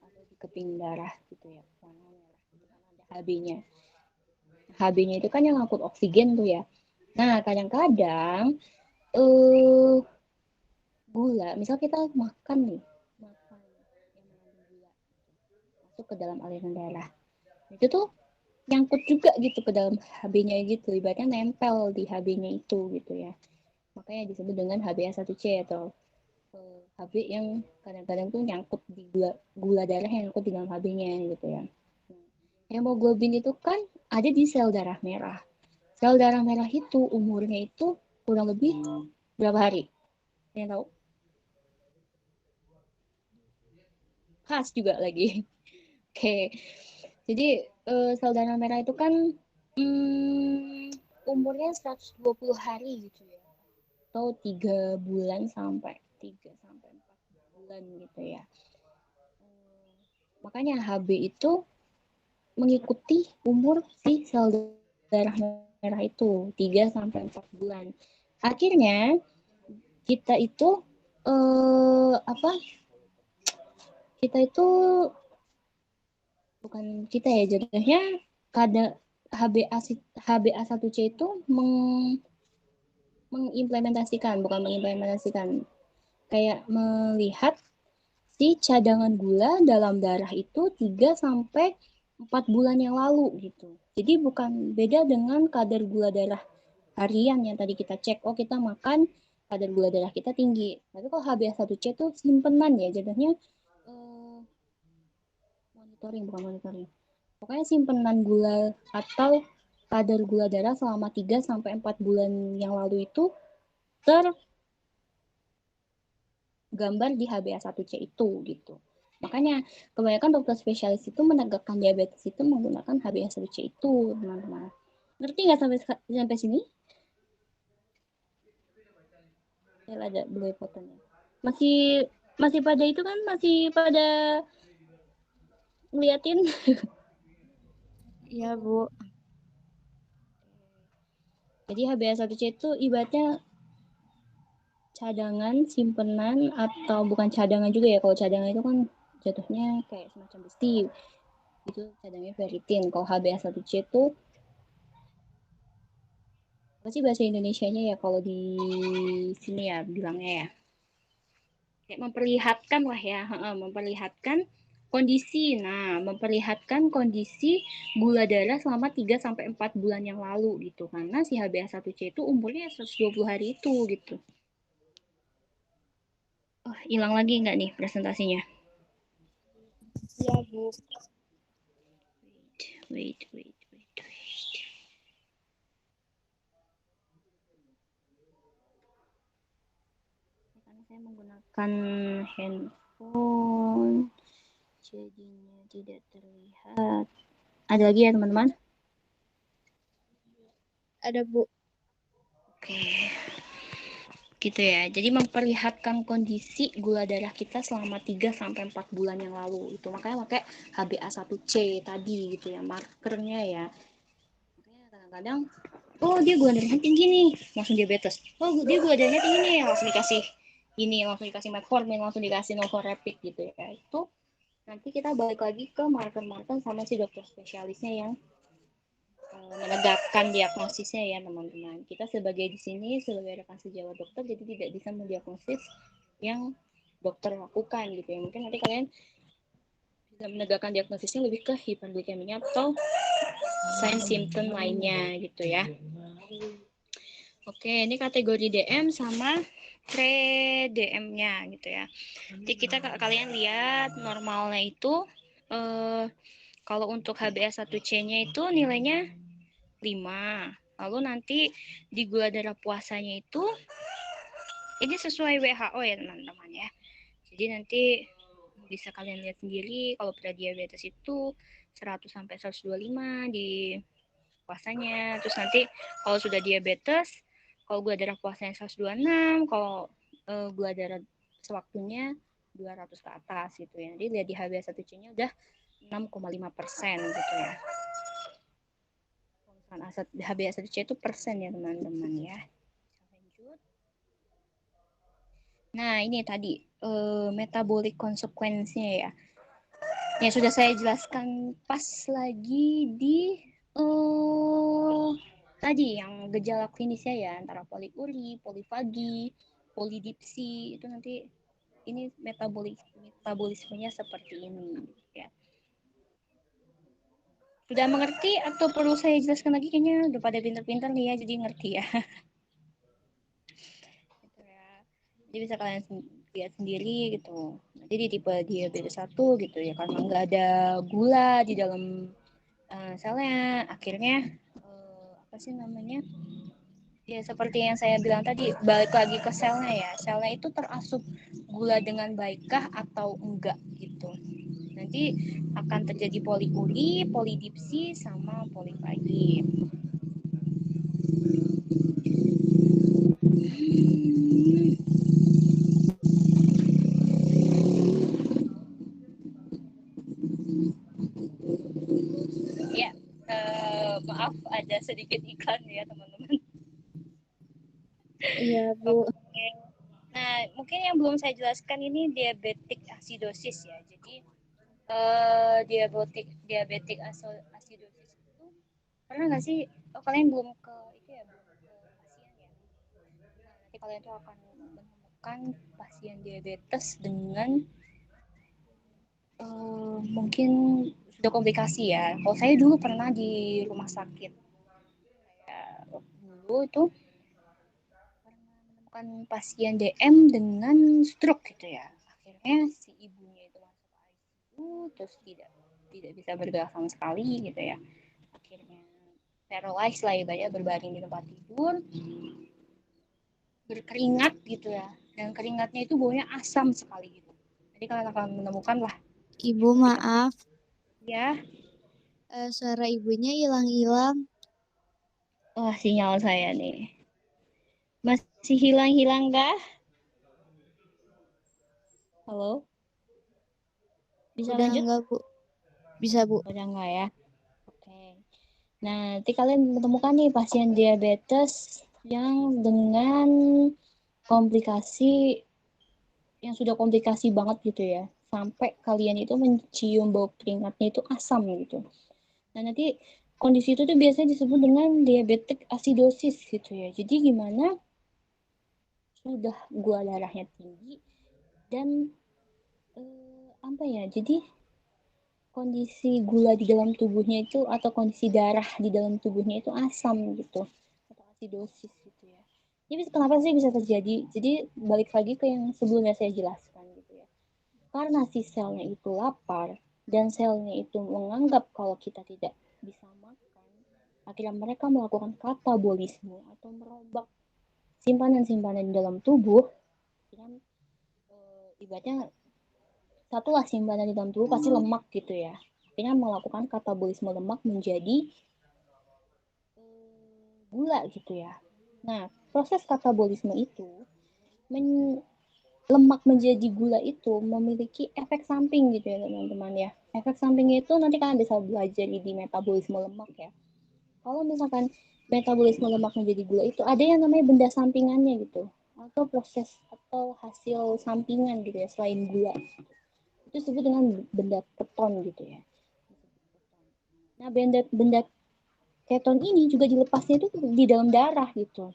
atau di keping darah gitu ya. Warna merah gitu kan ada Hb-nya. Hb-nya itu kan yang ngangkut oksigen tuh ya. Nah, kadang-kadang eh gula, misal kita makan nih, makan yang mengandung gula masuk ke dalam aliran darah. Itu tuh nyangkut juga gitu ke dalam Hb-nya gitu, ibaratnya nempel di Hb-nya itu gitu ya. Makanya disebut dengan HbA1c atau Hb yang kadang-kadang tuh nyangkut di gula darah yang nyangkut di dalam Hb-nya gitu ya. Hemoglobin itu kan ada di sel darah merah. Sel darah merah itu umurnya itu kurang lebih berapa hari? Yang tahu? Khas juga lagi. Oke, jadi sel darah merah itu kan umurnya 120 hari gitu ya. Atau 3 bulan sampai 4 bulan gitu ya. Makanya Hb itu mengikuti umur si sel darah merah itu 3 sampai 4 bulan. Akhirnya kita itu apa? Kita itu bukan kita ya jadinya kada HbA1c itu mengimplementasikan kayak melihat si cadangan gula dalam darah itu 3 sampai 4 bulan yang lalu gitu. Jadi bukan beda dengan kadar gula darah harian yang tadi kita cek. Oh, kita makan kadar gula darah kita tinggi. Tapi kalau HbA1c itu simpenan ya, jadinya monitoring. Pokoknya simpenan gula atau kadar gula darah selama 3 sampai 4 bulan yang lalu itu tergambar di HbA1c itu gitu. Makanya kebanyakan dokter spesialis itu menegakkan diabetes itu menggunakan HbA1c itu, teman-teman. Ngerti nggak sampai sini? Ya ada belum fotonya. Masih masih pada itu kan masih pada ngeliatin. Iya, Bu. Jadi HbA1c itu ibaratnya cadangan, simpenan, atau bukan cadangan juga ya. Kalau cadangan itu kan jatuhnya kayak semacam besi. Itu cadangannya ferritin. Kalau HbA1c itu apa sih bahasa Indonesianya ya kalau di sini ya bilangnya ya. Kayak memperlihatkan lah ya, memperlihatkan kondisi. Nah, memperlihatkan kondisi gula darah selama 3 sampai 4 bulan yang lalu gitu. Karena si HbA1c itu umurnya 120 hari itu gitu. Oh, hilang lagi nggak nih presentasinya? Iya, Bu. Wait. Karena saya menggunakan handphone, jadinya tidak terlihat. Ada lagi ya teman-teman? Ada, Bu. Oke. gitu ya. Jadi memperlihatkan kondisi gula darah kita selama 3-4 bulan yang lalu. Itu makanya pakai HbA1c tadi gitu ya, markernya ya. Makanya kadang-kadang, oh dia gula darahnya tinggi nih, langsung diabetes. Oh dia gula darahnya tinggi nih, langsung dikasih ini, langsung dikasih metformin, langsung dikasih novorapid gitu ya. Itu nanti kita balik lagi ke marker-marker sama si dokter spesialisnya yang menegakkan diagnosisnya ya teman-teman. Kita sebagai di sini sebagai rekan sejawat dokter jadi tidak bisa mendiagnosis yang dokter lakukan gitu ya. Mungkin nanti kalian bisa menegakkan diagnosisnya lebih ke hiperglikemia atau sign symptom lainnya gitu ya. Oke, ini kategori DM sama pre-DM-nya gitu ya. Jadi kita kalian lihat normalnya itu kalau untuk HbA1c-nya itu nilainya 5. Lalu nanti di gula darah puasanya itu ini sesuai WHO ya teman-teman ya. Jadi nanti bisa kalian lihat sendiri kalau prediabetes itu 100 sampai 125 di puasanya. Terus nanti kalau sudah diabetes, kalau gula darah puasanya 126, kalau gula darah sewaktunya 200 ke atas gitu ya. Jadi lihat di HbA1c-nya udah 6,5% gitu ya. HbA1c itu persen ya teman-teman ya. Lanjut. Nah ini tadi metabolic consequence-nya ya. Ya sudah saya jelaskan pas lagi di tadi yang gejala klinisnya ya antara poliuri, polifagi, polidipsi itu nanti ini metabolismenya seperti ini ya. Sudah mengerti atau perlu saya jelaskan lagi? Kayaknya udah pada pintar-pintar nih ya, jadi ngerti ya. Gitu ya. Jadi bisa kalian lihat sendiri gitu. Jadi di tipe diabetes 1 gitu ya, karena nggak ada gula di dalam selnya, akhirnya apa sih namanya? Ya seperti yang saya bilang tadi, balik lagi ke selnya ya. Selnya itu terasup gula dengan baikkah atau enggak gitu. Nanti akan terjadi poliuri, polidipsi, sama polifagi. Ya, maaf ada sedikit iklan ya teman-teman. Iya, Bu. Oke. Nah, mungkin yang belum saya jelaskan ini diabetik asidosis ya. Jadi diabetik asidosis itu pernah nggak sih? Oh, kalian belum ke itu ya, belum ke pasien ya. Nah, nanti kalian tuh akan menemukan pasien diabetes dengan mungkin sudah komplikasi ya. Kalau saya dulu pernah di rumah sakit. Dulu itu menemukan pasien DM dengan stroke gitu ya. Akhirnya si ibunya itu masuk ICU terus tidak bisa bergerak sama sekali gitu ya. Akhirnya paralyzed lah ibaratnya, berbaring di tempat tidur, berkeringat gitu ya. Dan keringatnya itu baunya asam sekali gitu. Jadi kalian akan menemukan lah Ibu, ketika maaf. ya, Suara ibunya hilang-hilang. wah sinyal saya nih. Masih hilang-hilang kah? Halo? Bisa Udah lanjut? enggak, Bu? Bisa, Bu. Udah enggak ya? Oke. Nah, nanti kalian menemukan nih pasien diabetes yang dengan komplikasi yang sudah komplikasi banget gitu ya. Sampai kalian itu mencium bau keringatnya itu asam gitu. Nah, nanti kondisi itu tuh biasanya disebut dengan diabetic acidosis gitu ya. Jadi gimana sudah gula darahnya tinggi dan apa ya? Jadi kondisi gula di dalam tubuhnya itu atau kondisi darah di dalam tubuhnya itu asam gitu atau acidosis gitu ya. Jadi kenapa sih bisa terjadi? Jadi balik lagi ke yang sebelumnya saya jelaskan gitu ya. Karena si selnya itu lapar dan selnya itu menganggap kalau kita tidak bisa makan, akhirnya mereka melakukan katabolisme atau merombak simpanan-simpanan di dalam tubuh dengan ibaratnya satulah simpanan di dalam tubuh pasti lemak gitu ya. Akhirnya melakukan katabolisme lemak menjadi gula gitu ya. Nah, proses katabolisme itu lemak menjadi gula itu memiliki efek samping gitu ya teman-teman ya. Efek sampingnya itu nanti kalian bisa belajar di metabolisme lemak ya. Kalau misalkan metabolisme lemak menjadi gula itu ada yang namanya benda sampingannya gitu, atau proses atau hasil sampingan gitu ya selain gula. Itu disebut dengan benda keton gitu ya. Nah, benda keton ini juga dilepasnya itu di dalam darah gitu.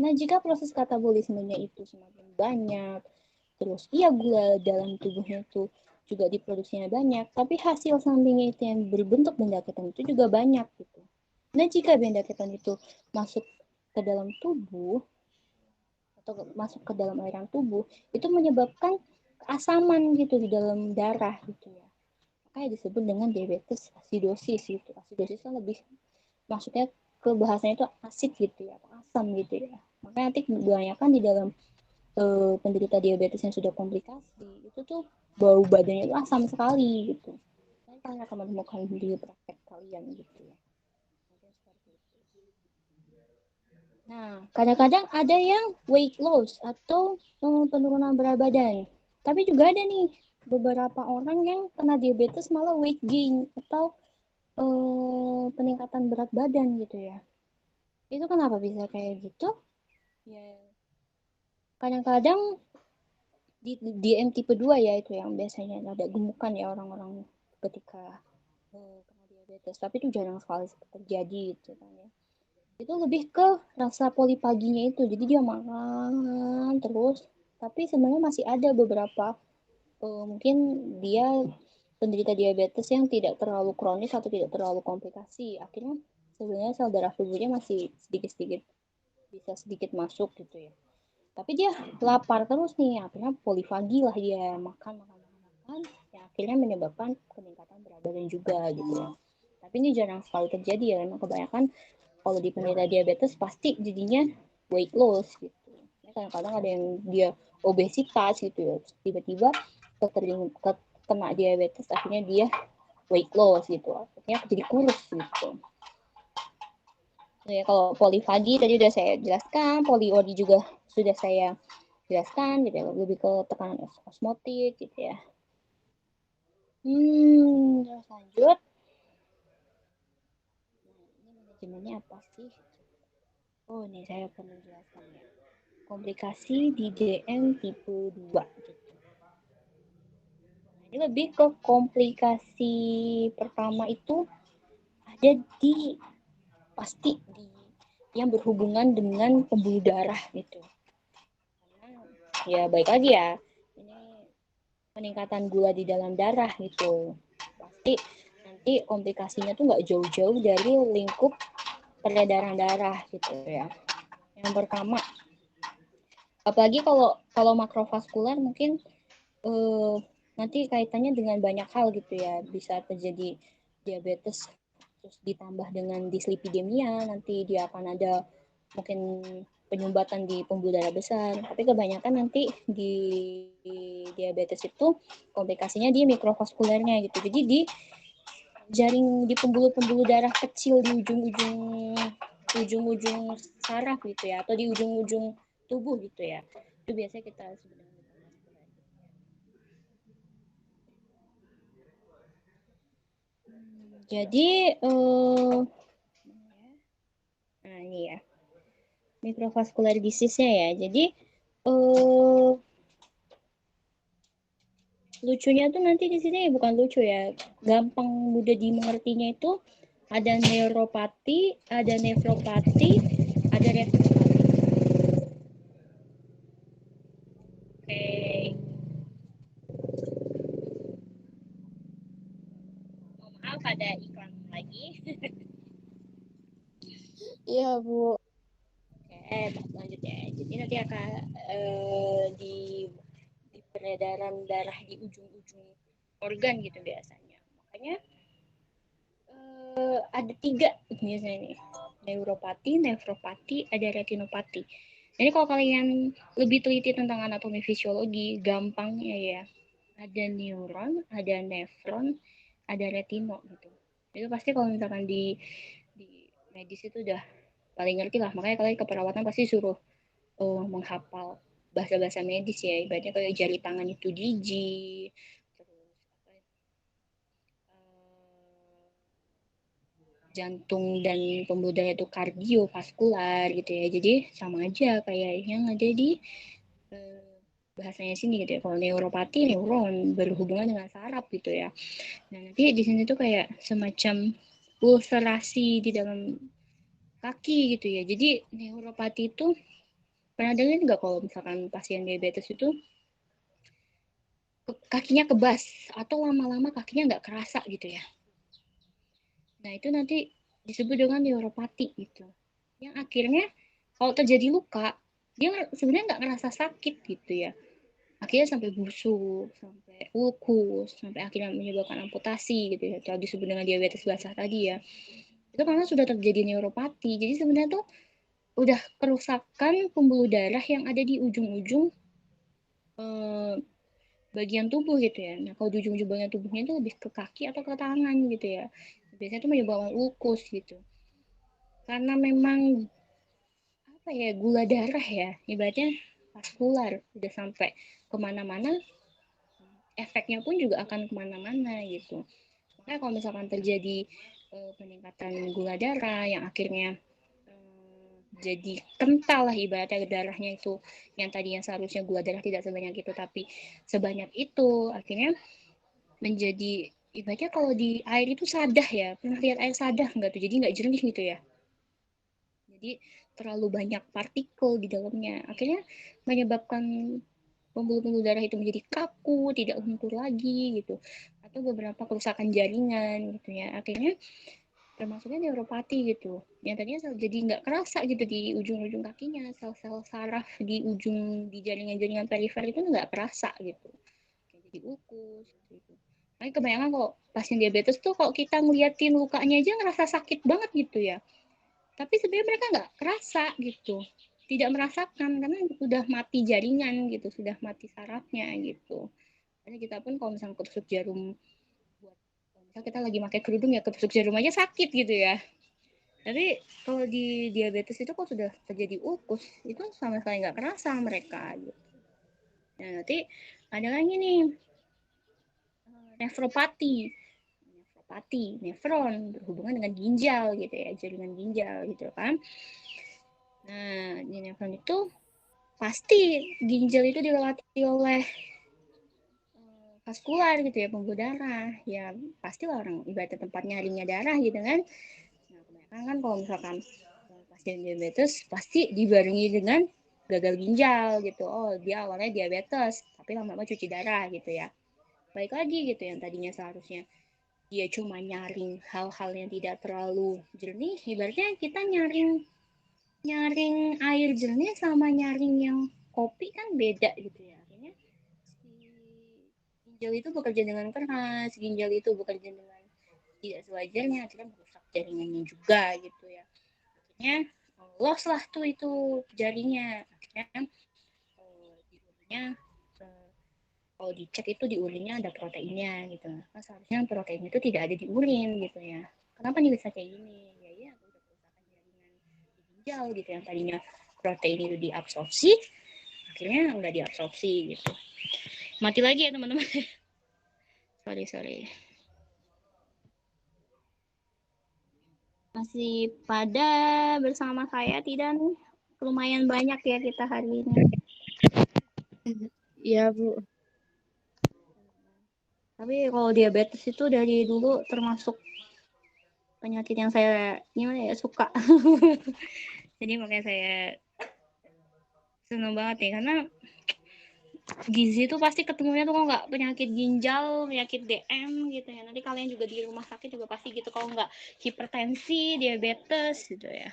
Nah, jika proses katabolismenya itu semakin banyak, terus iya gula dalam tubuhnya itu juga diproduksinya banyak, tapi hasil sampingnya itu yang berbentuk benda keton itu juga banyak gitu. Nah, jika benda keton itu masuk ke dalam tubuh atau masuk ke dalam aliran tubuh, itu menyebabkan keasaman gitu di dalam darah gitu ya. Makanya disebut dengan diabetes asidosis gitu. Asidosis kan lebih maksudnya ke bahasanya itu asid gitu ya, atau asam gitu ya. Makanya nanti kebanyakan di dalam penderita diabetes yang sudah komplikasi itu tuh bau badannya itu asam sekali gitu. Nanti kalian akan menemukan di praktek kalian gitu ya. Nah, kadang-kadang ada yang weight loss atau penurunan berat badan. Tapi juga ada nih beberapa orang yang kena diabetes malah weight gain atau peningkatan berat badan gitu ya. Itu kenapa bisa kayak gitu? Ya, kadang-kadang di tipe 2 ya itu yang biasanya ada gemukan ya orang-orang ketika kena diabetes. Tapi itu jarang sekali terjadi gitu kan ya. Itu lebih ke rasa poli paginya itu. Jadi dia makan terus. Tapi sebenarnya masih ada beberapa mungkin dia penderita diabetes yang tidak terlalu kronis atau tidak terlalu komplikasi. Akhirnya sebenarnya sel darah tubuhnya masih sedikit-sedikit bisa sedikit masuk gitu ya. Tapi dia lapar terus nih, akhirnya polifagi lah dia makan, yang akhirnya menyebabkan peningkatan berat badan juga gitu ya. Tapi ini jarang sekali terjadi ya, memang kebanyakan kalau di penderita diabetes pasti jadinya weight loss gitu. Ya, kadang-kadang ada yang dia obesitas gitu ya, tiba-tiba kena diabetes akhirnya dia weight loss gitu, akhirnya jadi kurus gitu. Ya, kalau polifagi tadi sudah saya jelaskan, poliodi juga sudah saya jelaskan, gitu ya, lebih ke tekanan osmotik gitu ya. Terus lanjut. Nah, ini manajemennya apa sih? Oh, ini saya perlu jelaskan ya. Komplikasi di DM tipe 2 gitu. Nah, ini lebih ke komplikasi pertama itu ada di pasti di yang berhubungan dengan pembuluh darah gitu. Karena ya baik lagi ya, ini peningkatan gula di dalam darah gitu. Pasti nanti komplikasinya tuh nggak jauh-jauh dari lingkup peredaran darah gitu ya. Yang pertama, apalagi kalau kalau makrovaskular mungkin eh, nanti kaitannya dengan banyak hal gitu ya. Bisa terjadi diabetes terus ditambah dengan dislipidemia, nanti dia akan ada mungkin penyumbatan di pembuluh darah besar. Tapi kebanyakan nanti di diabetes itu komplikasinya di mikrovaskulernya gitu. Jadi di jaring di pembuluh-pembuluh darah kecil di ujung-ujung saraf gitu ya, atau di ujung-ujung tubuh gitu ya. Itu biasanya kita sebut dengan mikrovaskuler. Jadi nah ini ya mikrovaskular disease-nya ya. Jadi eh lucunya tuh nanti di sini bukan lucu ya, gampang mudah dimengertinya itu ada neuropati, ada nefropati, ada retinopati. Oke, maaf ada iklan lagi. Iya, Bu. Oke, lanjut ya. Jadi nanti akan di peredaran darah di ujung-ujung organ gitu biasanya. Makanya ada 3 biasanya nih. Neuropati, nefropati, ada retinopati. Jadi kalau kalian lebih teliti tentang anatomi fisiologi, gampangnya ya, ada neuron, ada nefron, ada retino gitu. Itu pasti kalau misalkan di medis itu udah paling ngerti lah. Makanya kalian keperawatan pasti suruh menghafal bahasa-bahasa medis ya, ibaratnya kayak jari tangan itu gigi, terus jantung dan pembuluh darah itu kardiovaskular gitu ya. Jadi sama aja kayak yang ada di bahasanya sini gitu ya. Kalau neuropati, neuron berhubungan dengan saraf gitu ya. Nah, nanti di sini tuh kayak semacam ulcerasi di dalam kaki gitu ya. Jadi neuropati itu pernah dengar nggak kalau misalkan pasien diabetes itu kakinya kebas atau lama-lama kakinya nggak kerasa gitu ya. Nah itu nanti disebut dengan neuropati gitu. Yang akhirnya kalau terjadi luka, dia sebenarnya nggak ngerasa sakit gitu ya. Akhirnya sampai busuk, sampai ulkus, sampai akhirnya menyebabkan amputasi gitu ya. Atau disebut dengan diabetes basah tadi ya. Itu karena sudah terjadi neuropati. Jadi sebenarnya tuh udah kerusakan pembuluh darah yang ada di ujung-ujung bagian tubuh gitu ya. Nah, kalau di ujung-ujung bagian tubuhnya itu lebih ke kaki atau ke tangan gitu ya. Biasanya itu menyebabkan ulkus gitu. Karena memang apa ya, gula darah ya, ibaratnya vaskular, udah sampai kemana-mana, efeknya pun juga akan kemana-mana gitu. Makanya kalau misalkan terjadi peningkatan gula darah yang akhirnya jadi kental lah ibaratnya darahnya itu, yang tadinya seharusnya gula darah tidak sebanyak itu tapi sebanyak itu, akhirnya menjadi ibaratnya kalau di air itu sadah ya, pernah lihat air sadah nggak tuh, jadi nggak jernih gitu ya, jadi terlalu banyak partikel di dalamnya, akhirnya menyebabkan pembuluh-pembuluh darah itu menjadi kaku, tidak lentur lagi gitu, atau beberapa kerusakan jaringan gitu ya, akhirnya termasuknya neuropati gitu, yang tadinya jadi nggak kerasa gitu di ujung-ujung kakinya, sel-sel saraf di ujung di jaringan-jaringan perifer itu nggak kerasa gitu, kayak jadi ulkus gitu. Nah, kebanyakan kok pasien diabetes tuh kalau kita ngeliatin lukanya aja ngerasa sakit banget gitu ya, tapi sebenarnya mereka nggak kerasa gitu, tidak merasakan karena sudah mati jaringan gitu, sudah mati sarafnya gitu. Karena kita pun kalau misalnya ketusuk jarum, buat misal kita lagi pakai kerudung ya, ketusuk jarum aja sakit gitu ya. Tapi kalau di diabetes itu kok sudah terjadi ulkus, itu sama sekali nggak kerasa mereka gitu. Nah nanti ada lagi nih nefropati. Nefron berhubungan dengan ginjal gitu ya, jaringan ginjal gitu kan. Nah, di nefron itu pasti ginjal itu dilewati oleh vaskular gitu ya, pembuluh darah. Ya pastilah orang ibaratnya tempat nyarinya darah gitu kan. Nah, kebanyakan kan kalau misalkan pasien diabetes pasti dibarengi dengan gagal ginjal gitu. Oh, dia awalnya diabetes, tapi lama-lama cuci darah gitu ya. Baik lagi gitu, yang tadinya seharusnya dia cuma nyaring hal-hal yang tidak terlalu jernih, ibaratnya kita nyaring nyaring air jernih sama nyaring yang kopi kan beda gitu ya. Akhirnya si ginjal itu bekerja dengan keras, ginjal itu bekerja dengan tidak sewajarnya, akhirnya merusak jaringannya juga gitu ya. Akhirnya loss lah tuh itu jarinya. Akhirnya di urinnya kalau dicek itu di urinnya ada proteinnya gitu. Nah, seharusnya protein itu tidak ada di urin gitu ya. Kenapa nih bisa kayak gini? Ya iya, udah kerusakan jaringan di ginjal gitu, yang tadinya protein itu diabsorpsi, akhirnya nggak diabsorpsi gitu. Mati lagi ya teman-teman. sorry. Masih pada bersama saya tidak nih? Lumayan banyak ya kita hari ini. Iya, Bu. Tapi kalau diabetes itu dari dulu termasuk penyakit yang saya gimana ya, suka. Jadi makanya saya seneng banget nih, karena gizi itu pasti ketemunya tuh kalau nggak penyakit ginjal, penyakit DM gitu ya. Nanti kalian juga di rumah sakit juga pasti gitu, kalau nggak hipertensi, diabetes gitu ya.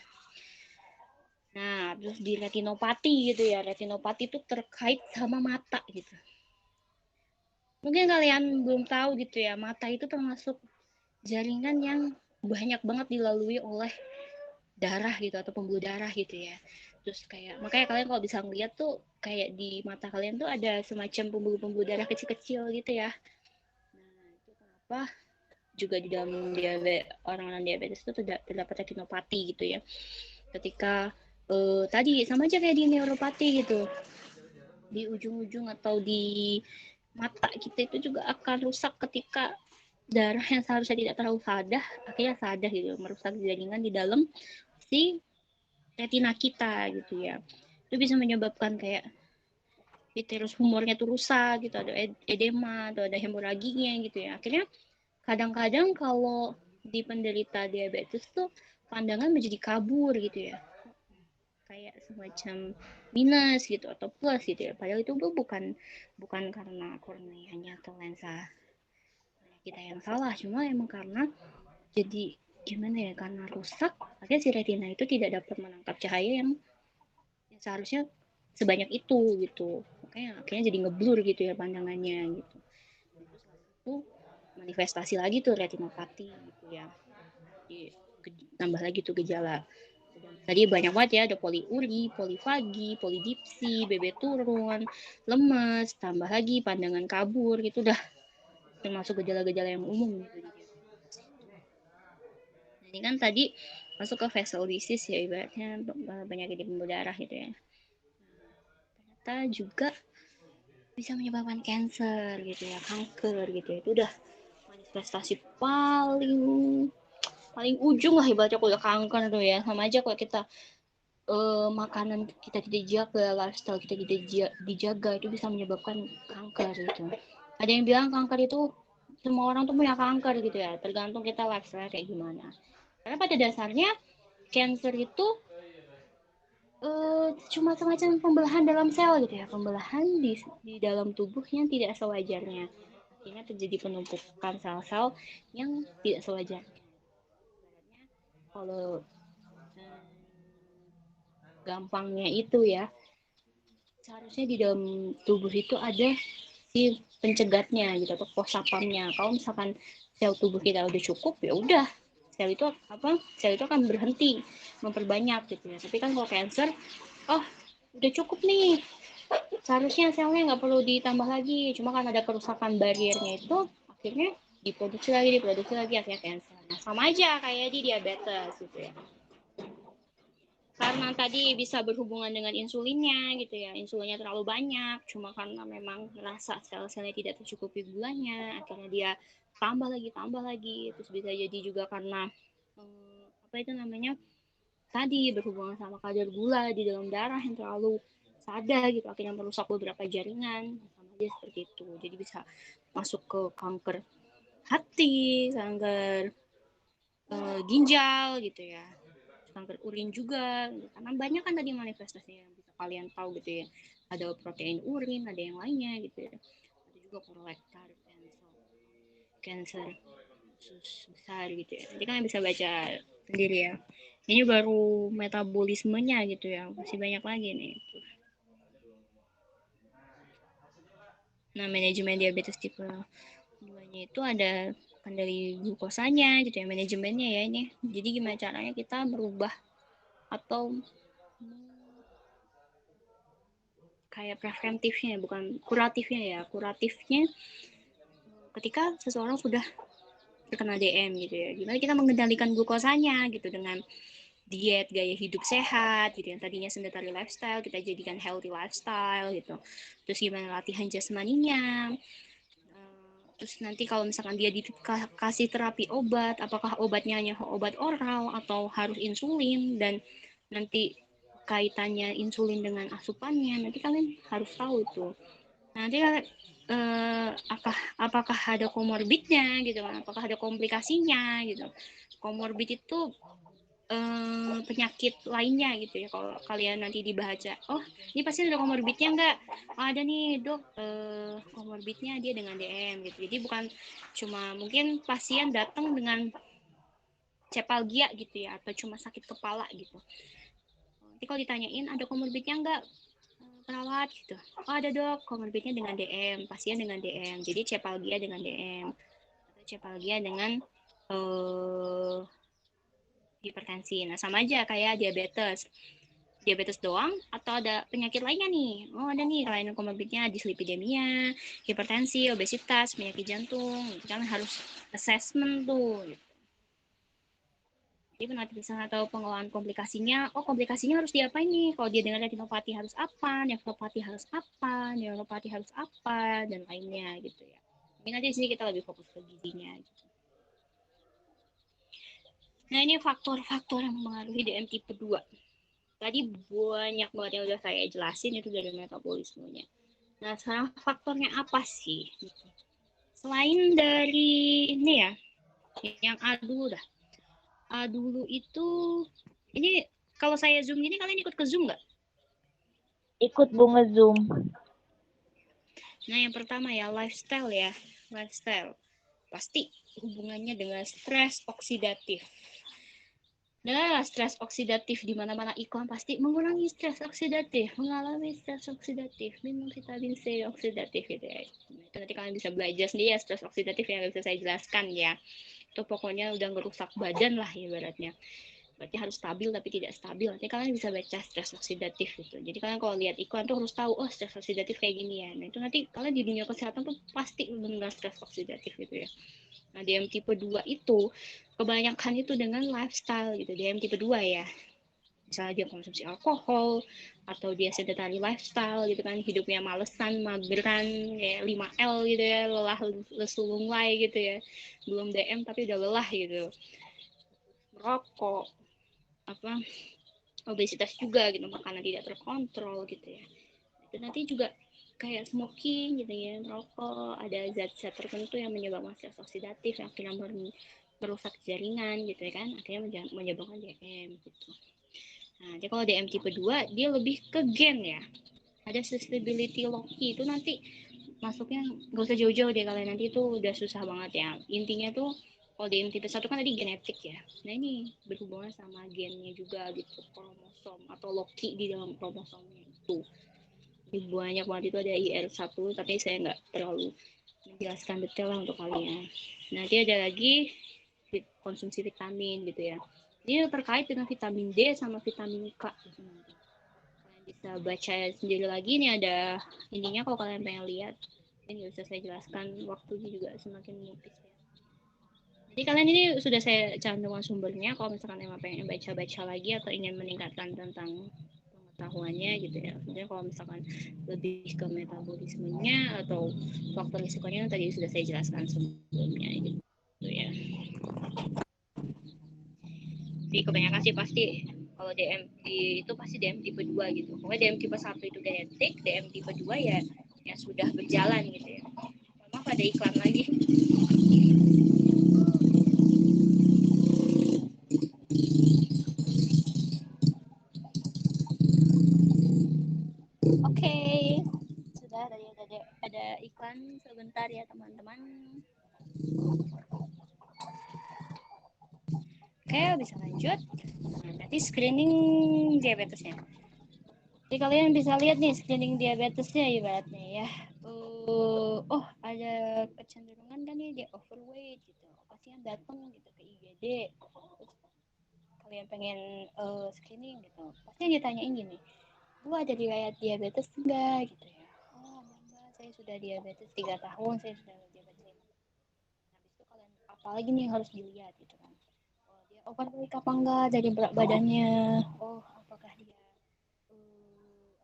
Nah, terus di retinopati gitu ya. Retinopati itu terkait sama mata gitu. Mungkin kalian belum tahu gitu ya, mata itu termasuk jaringan yang banyak banget dilalui oleh darah gitu atau pembuluh darah gitu ya. Terus kayak makanya kalian kalau bisa ngeliat tuh kayak di mata kalian tuh ada semacam pembuluh-pembuluh darah kecil-kecil gitu ya. Nah, itu kenapa juga di dalam orang-orang diabetes itu terdapat retinopati gitu ya. Ketika tadi sama aja kayak di neuropati gitu. di ujung-ujung atau di mata kita itu juga akan rusak ketika darah yang seharusnya tidak terlalu sadah akhirnya sadah gitu, merusak jaringan di dalam si retina kita gitu ya. Itu bisa menyebabkan kayak vitreous humornya tuh rusak gitu, ada edema atau ada hemoraginya gitu ya. Akhirnya kadang-kadang kalau di penderita diabetes tuh pandangan menjadi kabur gitu ya, kayak semacam minus gitu atau plus gitu ya, padahal itu bukan karena korneanya atau lensa kita yang salah, cuma emang karena jadi gimana ya, karena rusak akhirnya si retina itu tidak dapat menangkap cahaya yang seharusnya sebanyak itu gitu, makanya akhirnya jadi ngeblur gitu ya pandangannya gitu. Itu salah satu manifestasi lagi tuh retinopati gitu ya. Jadi tambah lagi tuh gejala. Tadi banyak banget ya, ada poliuri, polifagi, polidipsi, BB turun, lemes, tambah lagi pandangan kabur gitu, udah termasuk gejala-gejala yang umum gitu. Nah, ini kan tadi masuk ke vessel disease ya, ibaratnya penyakit di pembuluh darah gitu ya. Ternyata juga bisa menyebabkan cancer gitu ya, kanker gitu ya. Itu udah manifestasi paling ujung lah ibaratnya kalau kanker tuh ya. Sama aja kalau kita makanan kita tidak jaga, lifestyle kita tidak dijaga, itu bisa menyebabkan kanker gitu. Ada yang bilang kanker itu semua orang tuh punya kanker gitu ya, tergantung kita lifestyle kayak gimana. Karena pada dasarnya cancer itu cuma semacam pembelahan dalam sel gitu ya, pembelahan di dalam tubuh yang tidak sewajarnya. Akhirnya terjadi penumpukan sel-sel yang tidak sewajarnya. Kalau gampangnya itu ya, seharusnya di dalam tubuh itu ada si pencegatnya gitu atau posapamnya. Kalau misalkan sel tubuh kita udah cukup, ya udah sel itu sel itu akan berhenti memperbanyak gitu ya. Tapi kan kalau cancer, oh udah cukup nih, seharusnya selnya nggak perlu ditambah lagi, cuma kan ada kerusakan bariernya itu akhirnya diproduksi lagi akhirnya cancer. Nah, sama aja kayak di diabetes gitu ya, karena tadi bisa berhubungan dengan insulinnya gitu ya, insulinnya terlalu banyak, cuma karena memang merasa sel-selnya tidak tercukupi gulanya, akhirnya dia tambah lagi, terus bisa jadi juga karena apa itu namanya tadi berhubungan sama kadar gula di dalam darah yang terlalu sadar gitu, akhirnya merusak beberapa jaringan, sama aja seperti itu. Jadi bisa masuk ke kanker hati, kanker ginjal gitu ya, kanker urin juga, karena banyak kan tadi manifestasinya yang bisa kalian tahu gitu ya, ada protein urin, ada yang lainnya gitu ya, ada juga colorectal cancer usus besar gitu ya, jadi kalian bisa baca sendiri ya. Ini baru metabolismenya gitu ya, masih banyak lagi nih. Nah, manajemen diabetes tipe 2-nya itu ada kendali glukosanya gitu ya, manajemennya ya ini. Jadi gimana caranya kita merubah atau kayak preventifnya, bukan kuratifnya ya, kuratifnya ketika seseorang sudah terkena DM gitu ya, gimana kita mengendalikan glukosanya gitu dengan diet, gaya hidup sehat gitu, yang tadinya sedentary lifestyle kita jadikan healthy lifestyle gitu. Terus gimana latihan jasmaninya, terus nanti kalau misalkan dia dikasih terapi obat, apakah obatnya hanya obat oral atau harus insulin, dan nanti kaitannya insulin dengan asupannya, nanti kalian harus tahu itu. Nanti apakah ada komorbidnya gitu, apakah ada komplikasinya gitu. Komorbid itu penyakit lainnya gitu ya, kalau kalian nanti dibaca, oh ini pasti ada komorbidnya enggak, oh, ada nih dok, komorbidnya dia dengan DM gitu. Jadi bukan cuma mungkin pasien datang dengan cepalgia gitu ya, atau cuma sakit kepala gitu, nanti kalau ditanyain ada komorbidnya enggak perawat gitu, oh ada dok, komorbidnya dengan DM, pasien dengan DM, jadi cepalgia dengan DM atau cepalgia dengan hipertensi. Nah, sama aja kayak diabetes doang atau ada penyakit lainnya nih, oh ada nih kelainan komorbidnya, dislipidemia, hipertensi, obesitas, penyakit jantung, itu kan harus assessment tuh gitu. Jadi peneliti bisa tahu pengelolaan komplikasinya. Oh, komplikasinya harus diapain nih? Kalau dia dengar retinopati harus apa, nefropati harus apa, neuropati harus apa, dan lainnya gitu ya. Mungkin nanti di sini kita lebih fokus ke gizinya. Gitu. Nah, ini faktor-faktor yang mempengaruhi DM tipe 2. Tadi banyak banget yang udah saya jelasin itu dari metabolismenya. Nah, sekarang faktornya apa sih? Selain dari ini ya, yang A dulu dah. A dulu itu, ini kalau saya Zoom gini, kalian ikut ke Zoom nggak? Ikut Bu nge-Zoom. Nah, yang pertama ya, lifestyle ya. Lifestyle. Pasti hubungannya dengan stres oksidatif. Nah, stres oksidatif di mana-mana iklan pasti mengurangi stres oksidatif, mengalami stres oksidatif, minum vitamin C oksidatif gitu ya. Itu nanti kalian bisa belajar sendiri ya stres oksidatif yang bisa saya jelaskan ya. Itu pokoknya udah ngerusak badan lah ibaratnya. Berarti harus stabil tapi tidak stabil. Nanti kalian bisa baca stres oksidatif gitu. Jadi kalian kalau lihat iklan tuh harus tahu, oh stres oksidatif kayak gini ya. Nah itu nanti kalian di dunia kesehatan tuh pasti mendengar stres oksidatif gitu ya. Nah, DM tipe 2 itu kebanyakan itu dengan lifestyle gitu. DM tipe 2 ya. Misalnya dia konsumsi alkohol atau dia sedentary lifestyle gitu kan, hidupnya malesan, mageran, kayak 5L gitu ya, lelah lesu lunglai gitu ya. Belum DM tapi udah lelah gitu. Merokok, apa obesitas juga gitu, makanan tidak terkontrol gitu ya. Itu nanti juga kayak smoking gitu ya, merokok, ada zat-zat tertentu yang menyebabkan stres oksidatif yang akhirnya merusak jaringan gitu ya kan, akhirnya menyebabkan DM gitu. Nah, jadi kalau DM tipe 2 dia lebih ke gen ya. Ada susceptibility loci itu nanti masuknya nggak usah jauh-jauh deh kalian, nanti itu udah susah banget ya. Intinya tuh kalau DM tipe 1 kan tadi genetik ya. Nah ini berhubungan sama gennya juga gitu, kromosom atau loci di dalam kromosomnya itu. Banyak banget itu ada IR1 tapi saya nggak terlalu menjelaskan detail lah untuk kalian. Nanti ada lagi konsumsi vitamin gitu ya. Ini terkait dengan vitamin D sama vitamin K gitu nanti. Kalian bisa baca sendiri lagi nih, ada intinya kalau kalian pengen lihat. Ini nggak bisa saya jelaskan, waktunya juga semakin menipis ya. Jadi kalian ini sudah saya cantumkan sumbernya kalau misalkan emang pengen baca-baca lagi atau ingin meningkatkan tentang pengetahuannya gitu ya. Maksudnya kalau misalkan lebih ke metabolismenya atau faktor risikonya tadi sudah saya jelaskan sebelumnya gitu ya. Jadi kebanyakan sih pasti kalau DM itu pasti DM tipe 2 gitu. Pokoknya DM tipe 1 itu genetik, DM tipe 2 ya sudah berjalan gitu ya. Maaf ada iklan lagi. Oke, sudah tadi ada iklan sebentar ya teman-teman. Oke, bisa lanjut. Nah, nanti screening diabetesnya. Jadi kalian bisa lihat nih screening diabetesnya ibaratnya ya. Oh ada kecenderungan kan nih dia overweight gitu. Pasien datang gitu ke IGD. Kalian pengen screening gitu. Pasti ditanyain gini, Bu ada riwayat diabetes enggak gitu ya. Oh enggak, saya sudah diabetes 3 tahun, saya sudah diabetes 5 tahun. Habis itu kalian apalagi nih yang harus dilihat gitu kan. Oh dia overweight apa enggak dari berat badannya. Oh apakah dia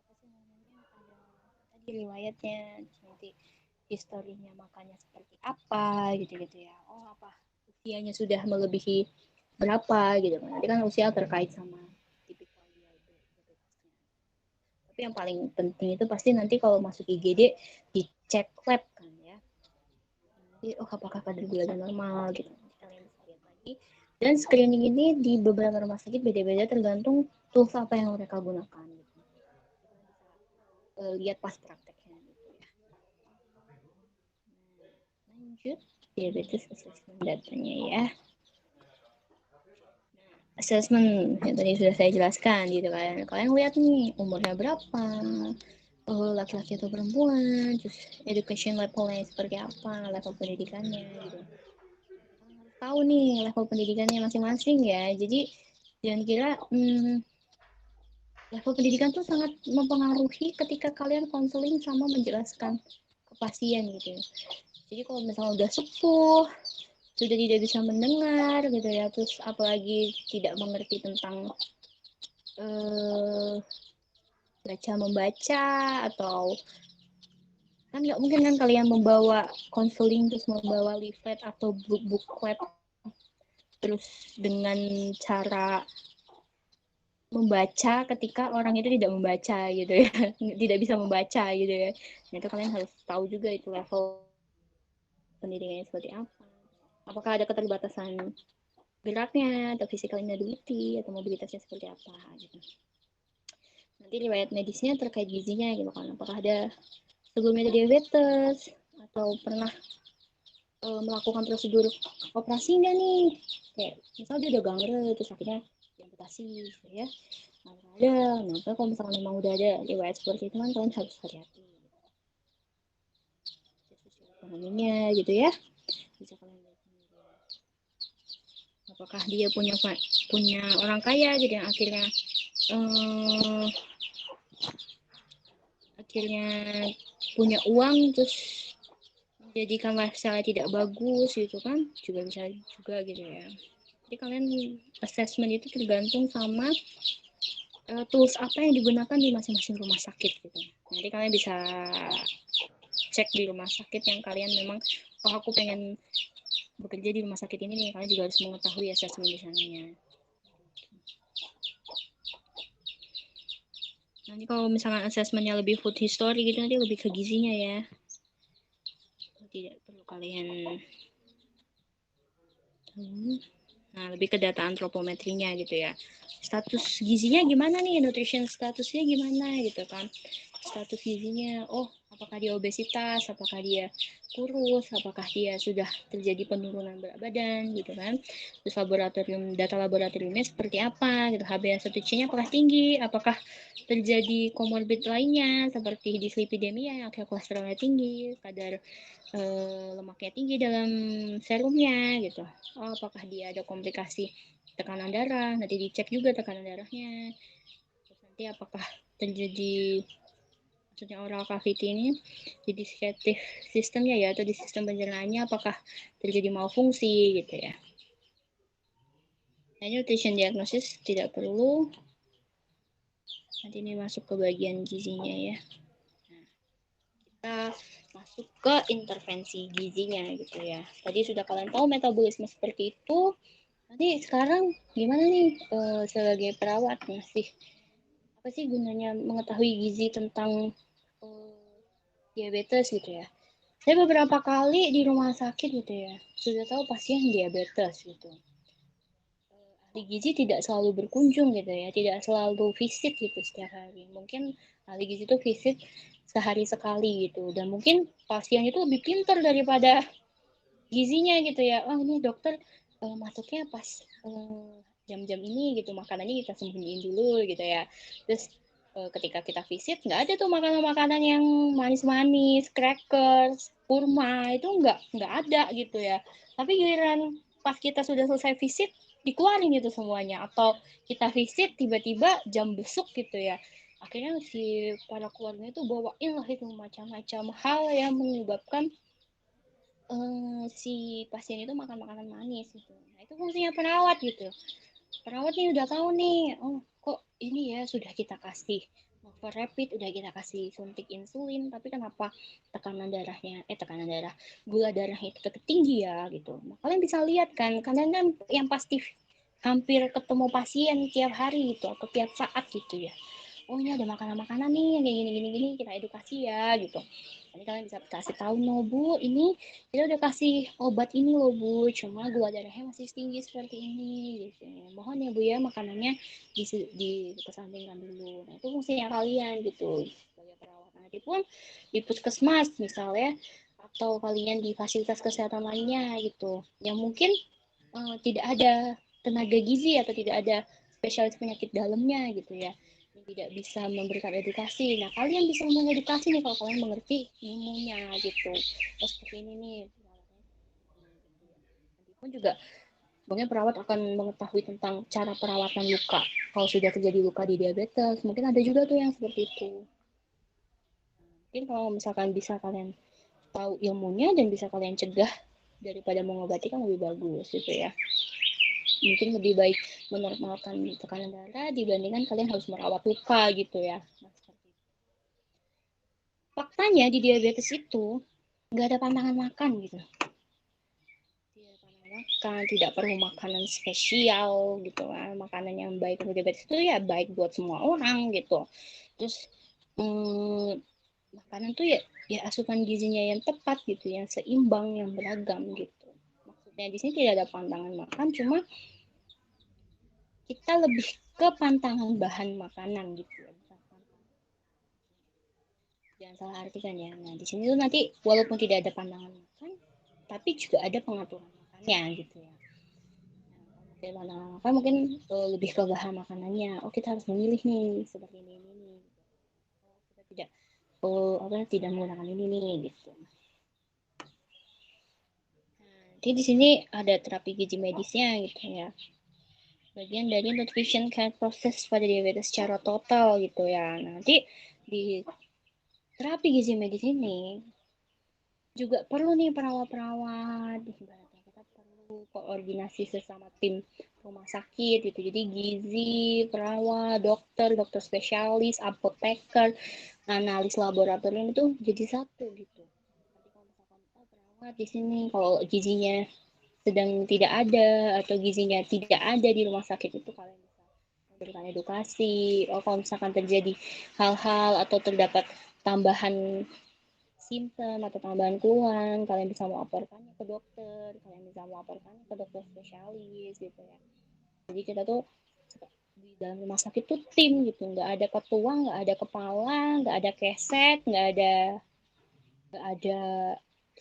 apa sih namanya, ada tadi riwayatnya, nanti historinya makannya seperti apa gitu-gitu ya. Oh apa usianya sudah melebihi berapa gitu kan. Nanti kan usia terkait sama tipikal diabetesnya. Tapi yang paling penting itu pasti nanti kalau masuk IGD dicek lab kan ya. Jadi oh apakah kadar gulanya normal gitu. Nanti kalian bisa lihat lagi. Dan screening ini di beberapa rumah sakit beda-beda tergantung tools apa yang mereka gunakan. Gitu. Lihat pas prakteknya gitu ya. Lanjut diabetes assessment datanya ya. Assessment yang tadi sudah saya jelaskan gitu kan. Kalian lihat nih umurnya berapa, laki-laki atau perempuan, terus education levelnya seperti apa, level pendidikannya gitu. Kalian harus tahu nih level pendidikannya masing-masing ya. Jadi jangan kira level pendidikan tuh sangat mempengaruhi ketika kalian konseling sama menjelaskan ke pasien gitu. Jadi kalau misalnya udah sepuh, sudah tidak bisa mendengar gitu ya, terus apalagi tidak mengerti tentang baca membaca, atau kan nggak mungkin kan kalian membawa konseling terus membawa leaflet atau booklet terus dengan cara membaca ketika orang itu tidak membaca gitu ya, tidak bisa membaca gitu ya. Nah, itu kalian harus tahu juga itu level pendidikannya seperti apa. Apakah ada keterbatasan geraknya atau physical inability atau mobilitasnya seperti apa gitu. Nanti riwayat medisnya terkait gizinya gitu kan. Apakah ada sebelumnya ada diabetes atau pernah melakukan prosedur operasi enggak nih? Kayak misal dia udah gangre terus akhirnya diamputasi gitu ya. Nah, ada. Nah, kalau misalkan memang udah ada riwayat seperti itu kan kalian harus hati-hati. Ekonominya gitu ya. Bisa kalian lihat sendiri. Apakah dia punya orang kaya gitu yang akhirnya punya uang terus menjadikan lifestyle tidak bagus gitu kan, juga bisa juga gitu ya. Jadi kalian assessment itu tergantung sama tools apa yang digunakan di masing-masing rumah sakit gitu. Nanti kalian bisa cek di rumah sakit yang kalian memang, oh aku pengen bekerja di rumah sakit ini nih, kalian juga harus mengetahui assessment di sananya. Nanti kalau misalkan assessmentnya lebih food history gitu, nanti lebih ke gizinya ya. Tidak perlu kalian nah, lebih ke data antropometrinya gitu ya. Status gizinya gimana nih, nutrition statusnya gimana gitu kan. Status gizinya, oh apakah dia obesitas, apakah dia kurus, apakah dia sudah terjadi penurunan berat badan gitu kan. Terus data laboratoriumnya seperti apa gitu, HbA1c-nya apakah tinggi, apakah terjadi komorbid lainnya seperti dislipidemia yang kolesterolnya tinggi, kadar lemaknya tinggi dalam serumnya gitu. Oh, apakah dia ada komplikasi tekanan darah, nanti dicek juga tekanan darahnya. Terus nanti apakah terjadi, maksudnya oral cavity ini di digestive sistemnya ya, atau di sistem pencernaannya apakah terjadi malfungsi gitu ya. Nah, nutrition diagnosis tidak perlu. Nanti ini masuk ke bagian gizinya ya. Kita masuk ke intervensi gizinya gitu ya. Tadi sudah kalian tahu metabolisme seperti itu. Nanti sekarang gimana nih sebagai perawat masih apa sih gunanya mengetahui gizi tentang diabetes gitu ya. Saya beberapa kali di rumah sakit gitu ya sudah tahu pasien diabetes gitu. Ahli gizi tidak selalu berkunjung gitu ya, tidak selalu visit gitu setiap hari. Mungkin ahli gizi itu visit sehari sekali gitu, dan mungkin pasien itu lebih pintar daripada gizinya gitu ya. Oh ini dokter masuknya pas jam-jam ini gitu, makanannya kita sembunyiin dulu gitu ya. Terus ketika kita visit nggak ada tuh makanan-makanan yang manis-manis, crackers, kurma, itu nggak ada gitu ya. Tapi giliran pas kita sudah selesai visit dikeluarin gitu semuanya, atau kita visit tiba-tiba jam besuk gitu ya, akhirnya si para keluarga itu bawain lah itu macam-macam hal yang menyebabkan si pasien itu makan makanan manis gitu. Nah itu fungsinya perawat gitu. Perawat nih udah tahu nih, oh kok ini ya sudah kita kasih over rapid, udah kita kasih suntik insulin, tapi kenapa tekanan darah, gula darahnya itu tetap tinggi ya gitu. Nah, kalian bisa lihat kan, kalian kan yang pasti hampir ketemu pasien tiap hari gitu atau tiap saat gitu ya. Oh ini ada makanan-makanan nih yang kayak gini, kita edukasi ya gitu. Nanti kalian bisa kasih tahu, no bu, ini kita udah kasih obat ini loh bu, cuma gula darahnya masih tinggi seperti ini gitu. Mohon ya bu ya makanannya dikesampingkan dulu. Nah itu fungsinya kalian gitu sebagai perawat. Nanti pun di puskesmas misalnya, atau kalian di fasilitas kesehatan lainnya gitu, yang mungkin tidak ada tenaga gizi atau tidak ada spesialis penyakit dalamnya gitu ya, yang tidak bisa memberikan edukasi. Nah kalian bisa mengedukasi nih kalau kalian mengerti ilmunya gitu. Oh seperti ini nih. Nanti pun juga mungkin perawat akan mengetahui tentang cara perawatan luka. Kalau sudah terjadi luka di diabetes, mungkin ada juga tuh yang seperti itu. Mungkin kalau misalkan bisa kalian tahu ilmunya dan bisa kalian cegah daripada mengobati kan lebih bagus gitu ya. Mungkin lebih baik menormalkan tekanan darah dibandingkan kalian harus merawat luka gitu ya. Nah, seperti itu. Faktanya di diabetes itu nggak ada pantangan makan gitu. Tidak pantangan makan, tidak perlu makanan spesial gitu kan. Makanan yang baik untuk diabetes itu ya baik buat semua orang gitu. Terus makanan tuh ya asupan gizinya yang tepat gitu, yang seimbang, yang beragam gitu. Maksudnya di sini tidak ada pantangan makan, cuma kita lebih ke pantangan bahan makanan gitu ya. Jangan salah artikan ya. Nah di sini tuh nanti walaupun tidak ada pantangan makan, tapi juga ada pengaturan makannya gitu ya. Nah, pantangan makan mungkin lebih ke bahan makanannya. Oh kita harus memilih nih seperti ini. Kita tidak menggunakan ini nih gitu. Jadi di sini ada terapi gizi medisnya gitu ya. Bagian dari nutrition care process pada diabetes secara total gitu ya. Nanti di terapi gizi medis ini juga perlu nih perawat-perawat. Ibaratnya kita perlu koordinasi sesama tim rumah sakit gitu. Jadi gizi, perawat, dokter spesialis, apoteker, analis laboratorium itu jadi satu gitu. Nanti kalau misalkan perawat di sini kalau gizinya sedang tidak ada atau gizinya tidak ada di rumah sakit itu kalian bisa memberikan edukasi. Oh kalau misalkan terjadi hal-hal atau terdapat tambahan simptom atau tambahan keluhan, kalian bisa melaporkannya ke dokter, kalian bisa melaporkannya ke dokter spesialis gitu ya. Jadi kita tuh di dalam rumah sakit tuh tim gitu, nggak ada ketua, nggak ada kepala, nggak ada keset, nggak ada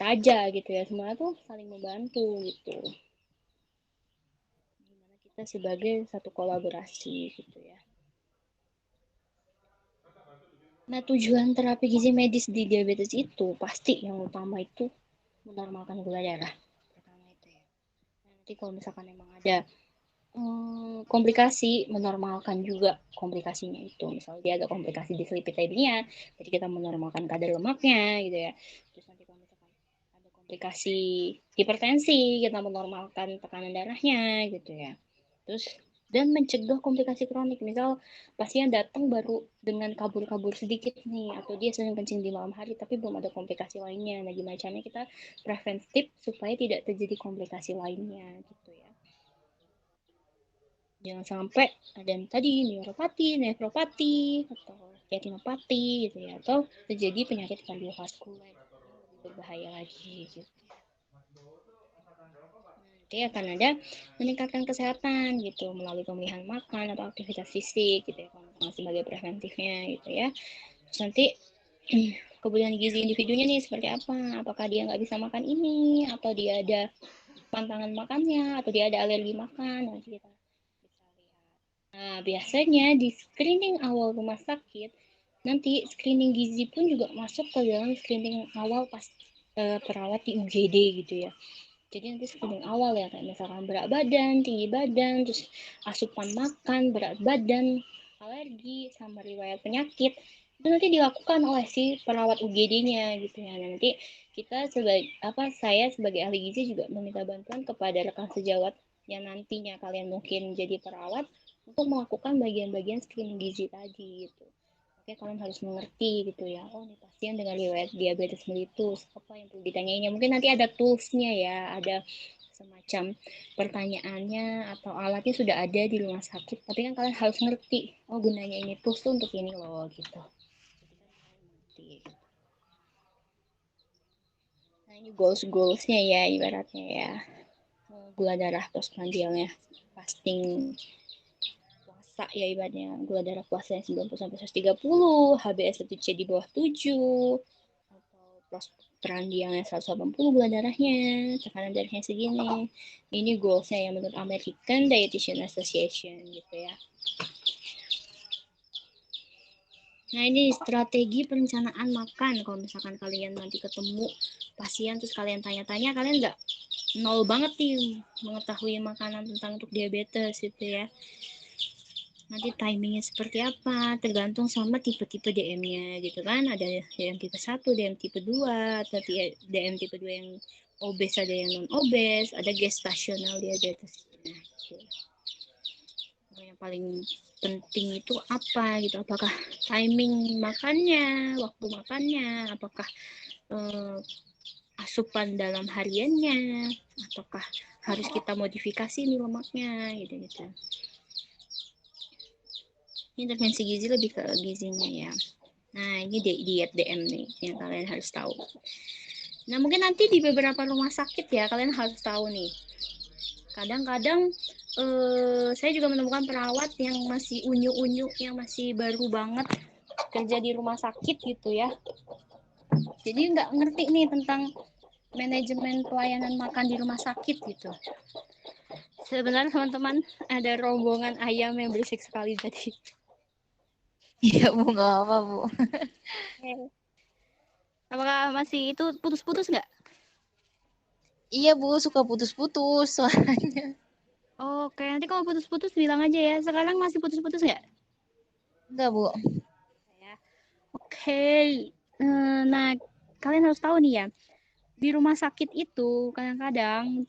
raja gitu ya, semuanya tuh saling membantu gitu. Gimana kita sebagai satu kolaborasi gitu ya. Nah tujuan terapi gizi medis di diabetes itu pasti yang utama itu menormalkan gula darah. Pertama itu ya. Nanti kalau misalkan emang ada komplikasi, menormalkan juga komplikasinya itu. Misalnya dia ada komplikasi dislipidemia, jadi kita menormalkan kadar lemaknya gitu ya. Terus nanti kalau misalkan ada komplikasi hipertensi, kita menormalkan tekanan darahnya gitu ya. Terus dan mencegah komplikasi kronik. Misal pasien datang baru dengan kabur-kabur sedikit nih, atau dia sering kencing di malam hari tapi belum ada komplikasi lainnya. Nah, gimana caranya kita preventif supaya tidak terjadi komplikasi lainnya gitu ya. Jangan sampai ada yang tadi neuropati, nefropati, atau retinopati gitu ya, atau terjadi penyakit kardiovaskuler yang lebih berbahaya lagi gitu. Nanti akan ada meningkatkan kesehatan gitu melalui pemilihan makan atau aktivitas fisik gitu ya, kalau sebagai preventifnya gitu ya. Terus nanti kebutuhan gizi individunya nih seperti apa? Apakah dia nggak bisa makan ini, atau dia ada pantangan makannya, atau dia ada alergi makan? Nanti kita bisa lihat. Nah, biasanya di screening awal rumah sakit, nanti screening gizi pun juga masuk ke dalam screening awal pas perawat di UGD gitu ya. Jadi nanti screening awal ya, kayak misalkan berat badan, tinggi badan, terus asupan makan, berat badan, alergi, sama riwayat penyakit. Itu nanti dilakukan oleh si perawat UGD-nya gitu ya. Nanti kita saya sebagai ahli gizi juga meminta bantuan kepada rekan sejawat yang nantinya kalian mungkin jadi perawat untuk melakukan bagian-bagian screening gizi tadi gitu. Oke, kalian harus mengerti gitu ya. Oh, ini pasien dengan riwayat diabetes mellitus. Apa yang perlu ditanyainya? Mungkin nanti ada toolsnya ya, ada semacam pertanyaannya atau alatnya sudah ada di rumah sakit. Tapi kan kalian harus ngerti. Oh, gunanya ini tools tuh untuk ini loh gitu. Jadi kan kalian ngerti. Nah, ini goals-goalsnya ya ibaratnya ya. Gula darah postprandialnya, fasting puasa ya ibaratnya, gula darah puasa yang 90 sampai 130, HbA1c di bawah 7, atau postprandialnya 180 gula darahnya, tekanan darahnya segini. Ini goalsnya yang menurut American Dietitian Association gitu ya. Nah ini strategi perencanaan makan. Kalau misalkan kalian nanti ketemu pasien terus kalian tanya-tanya, kalian nggak nol banget nih mengetahui makanan tentang untuk diabetes gitu ya. Nanti timingnya seperti apa tergantung sama tipe-tipe DM-nya gitu kan. Ada DM tipe 1, DM tipe 2, atau DM tipe 2 yang obes, ada yang non obes, ada gestasional diabetes. Nah, gitu. Yang paling penting itu apa gitu? Apakah timing makannya, waktu makannya, apakah asupan dalam hariannya, ataukah harus kita modifikasi nih lemaknya gitu. Ini intervensi gizi lebih ke gizinya ya. Nah, ini diet DM nih yang kalian harus tahu. Nah, mungkin nanti di beberapa rumah sakit ya kalian harus tahu nih. Kadang-kadang saya juga menemukan perawat yang masih unyu-unyu, yang masih baru banget kerja di rumah sakit gitu ya. Jadi nggak ngerti nih tentang manajemen pelayanan makan di rumah sakit gitu. Sebenarnya teman-teman ada rombongan ayam yang berisik sekali tadi. Iya Bu, nggak apa Bu. Apakah masih itu putus-putus nggak? Iya Bu, suka putus-putus soalnya. Oke, nanti kalau putus-putus bilang aja ya. Sekarang masih putus-putus nggak? Enggak Bu. Oke. Nah, kalian harus tahu nih ya. Di rumah sakit itu kadang-kadang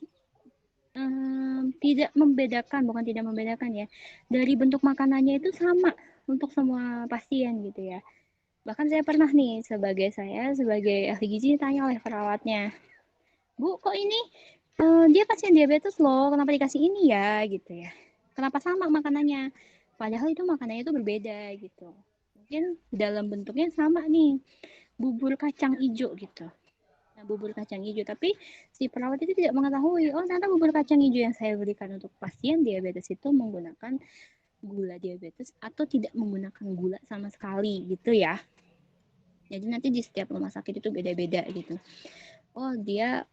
tidak membedakan, bukan tidak membedakan ya. Dari bentuk makanannya itu sama untuk semua pasien gitu ya. Bahkan saya pernah nih sebagai ahli gizi ditanya oleh perawatnya, Bu, kok ini dia pasien diabetes loh, kenapa dikasih ini ya gitu ya. Kenapa sama makanannya? Padahal itu makanannya itu berbeda gitu. Mungkin dalam bentuknya sama nih, bubur kacang hijau gitu. Nah, bubur kacang hijau, tapi si perawat itu tidak mengetahui, oh ternyata bubur kacang hijau yang saya berikan untuk pasien diabetes itu menggunakan gula diabetes atau tidak menggunakan gula sama sekali gitu ya. Jadi nanti di setiap rumah sakit itu beda-beda gitu. Oh dia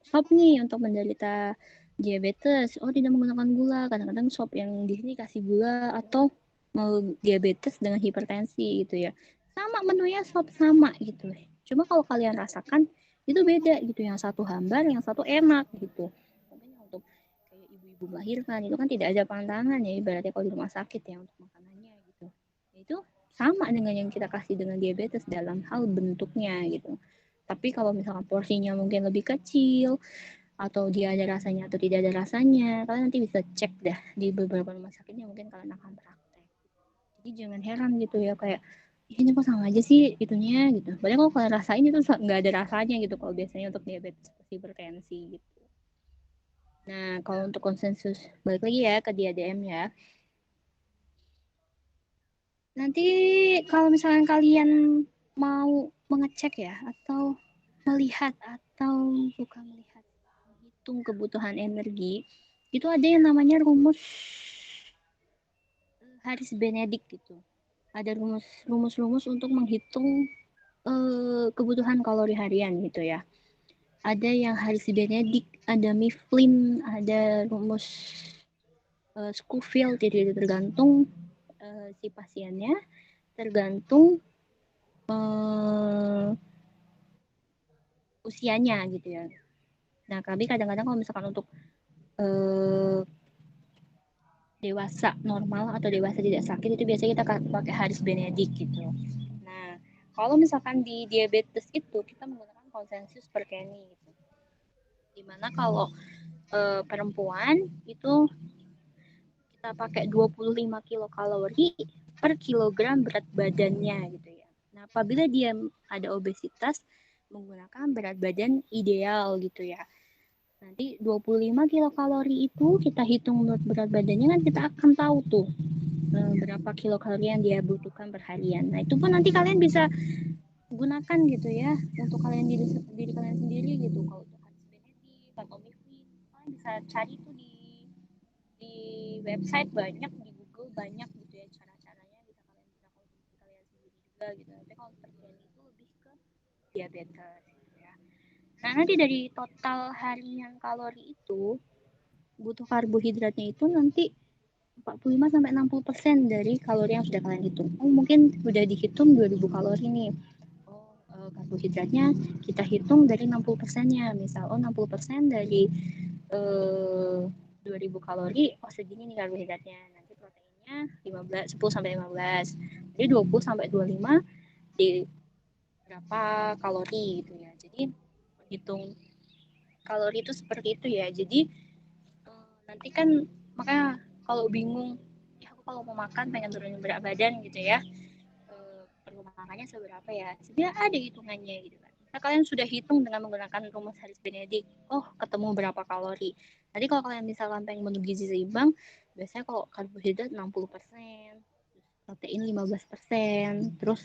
sop nih untuk menderita diabetes. Oh tidak menggunakan gula. Kadang-kadang sop yang di sini kasih gula atau mau diabetes dengan hipertensi gitu ya. Sama menunya sop sama gitu. Cuma kalau kalian rasakan itu beda gitu. Yang satu hambar, yang satu enak gitu. Makanya untuk kayak ibu-ibu melahirkan itu kan tidak ada pantangan ya ibaratnya kalau di rumah sakit ya untuk makanannya gitu. Itu sama dengan yang kita kasih dengan diabetes dalam hal bentuknya gitu. Tapi kalau misalkan porsinya mungkin lebih kecil atau dia ada rasanya atau tidak ada rasanya, kalian nanti bisa cek dah di beberapa rumah sakitnya mungkin kalian akan praktek. Jadi jangan heran gitu ya kayak ini kok sama aja sih itunya gitu. Padahal kalau kalian rasain itu nggak ada rasanya gitu kalau biasanya untuk diabetes hipertensi gitu. Nah kalau untuk konsensus balik lagi ya ke DDM ya. Nanti kalau misalkan kalian mau mengecek ya atau melihat atau bukan melihat menghitung kebutuhan energi itu ada yang namanya rumus Harris Benedict gitu. Ada rumus untuk menghitung kebutuhan kalori harian gitu ya. Ada yang Harris Benedict, ada Mifflin, ada rumus Schofield, jadi tergantung si pasiennya, tergantung usianya gitu ya. Nah, kami kadang-kadang kalau misalkan untuk dewasa normal atau dewasa tidak sakit itu biasanya kita pakai Harris Benedict gitu. Nah, kalau misalkan di diabetes itu kita menggunakan konsensus per Kenny gitu. Dimana kalau perempuan itu kita pakai 25 kilokalori per kilogram berat badannya gitu ya. Nah, apabila dia ada obesitas menggunakan berat badan ideal gitu ya. Nanti 25 kilokalori itu kita hitung menurut berat badannya kan kita akan tahu tuh berapa kilokalori yang dia butuhkan per harian. Nah, itu pun nanti kalian bisa gunakan gitu ya untuk kalian diri kalian sendiri gitu. Kalau untuk Harris Benedict atau Mifflin, kalian bisa cari tuh di website banyak, di Google banyak gitu ya cara-caranya bisa kalian bisa konsumsi kalian sendiri juga gitu. Tapi kalau terjadi itu lebih ke diabetes gitu ya. Nah, nanti dari total harian kalori itu butuh karbohidratnya itu nanti 45 sampai 60% dari kalori yang sudah kalian hitung. Oh, mungkin sudah dihitung 2000 kalori nih. Oh, karbohidratnya kita hitung dari 60%-nya. Misal 60% dari 2000 kalori, oh segini nih karbohidratnya. Nanti proteinnya 10 sampai 15. Jadi 20 sampai 25 di berapa kalori gitu ya. Jadi hitung kalori itu seperti itu ya. Jadi nanti kan makanya kalau bingung, ya aku kalau mau makan pengen turunin berat badan gitu ya, perlu makannya seberapa ya? Sebenarnya ada hitungannya gitu kan. Nah, kalian sudah hitung dengan menggunakan rumus Harris Benedict. Oh, ketemu berapa kalori. Nanti kalau kalian misalkan pengen menu gizi seimbang, biasanya kalau karbohidrat 60%, protein 15%, terus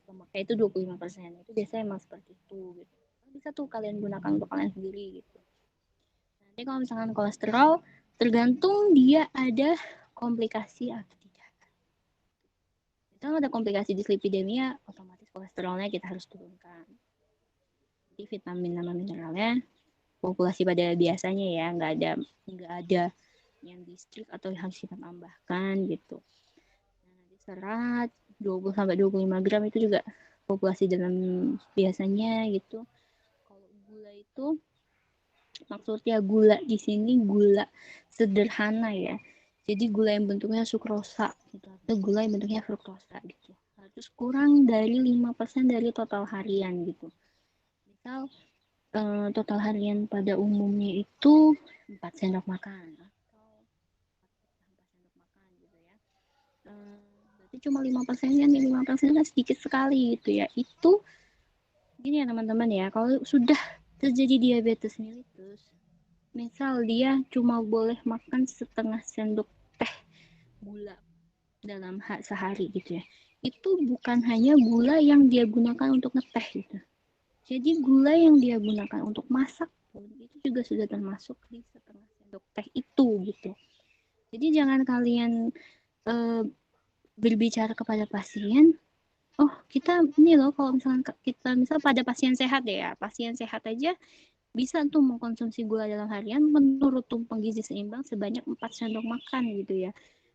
lemaknya itu 25%. Itu biasanya emang seperti itu gitu. Bisa tuh kalian gunakan untuk kalian sendiri gitu. Nanti kalau misalkan kolesterol, tergantung dia ada komplikasi atau tidak. Kalau ada komplikasi dislipidemia, otomatis kolesterolnya kita harus turunkan. Jadi vitamin sama mineralnya populasi pada biasanya ya, nggak ada yang distrik atau yang harus kita tambahkan gitu. Nah, nanti serat 20 sampai 25 gram itu juga populasi dalam biasanya gitu. Kalau gula itu maksudnya gula di sini gula sederhana ya. Jadi gula yang bentuknya sukrosa gitu, atau gula yang bentuknya fruktosa gitu. Harus kurang dari 5% dari total harian gitu. Misal total harian pada umumnya itu 4 sendok makan atau 4 sendok makan gitu ya. Berarti cuma 5% kan, 5% kan sedikit sekali gitu ya. Itu gini ya teman-teman ya, kalau sudah terjadi diabetes mellitus, misal dia cuma boleh makan setengah sendok teh gula dalam sehari gitu ya. Itu bukan hanya gula yang dia gunakan untuk ngeteh gitu. Jadi gula yang dia gunakan untuk masak pun itu juga sudah termasuk di setengah sendok teh itu gitu. Jadi jangan kalian berbicara kepada pasien, oh kita ini loh kalau misalnya kita misal pada pasien sehat ya, pasien sehat aja bisa tuh mengkonsumsi gula dalam harian menurut tumpeng gizi seimbang sebanyak 4 sendok makan gitu ya.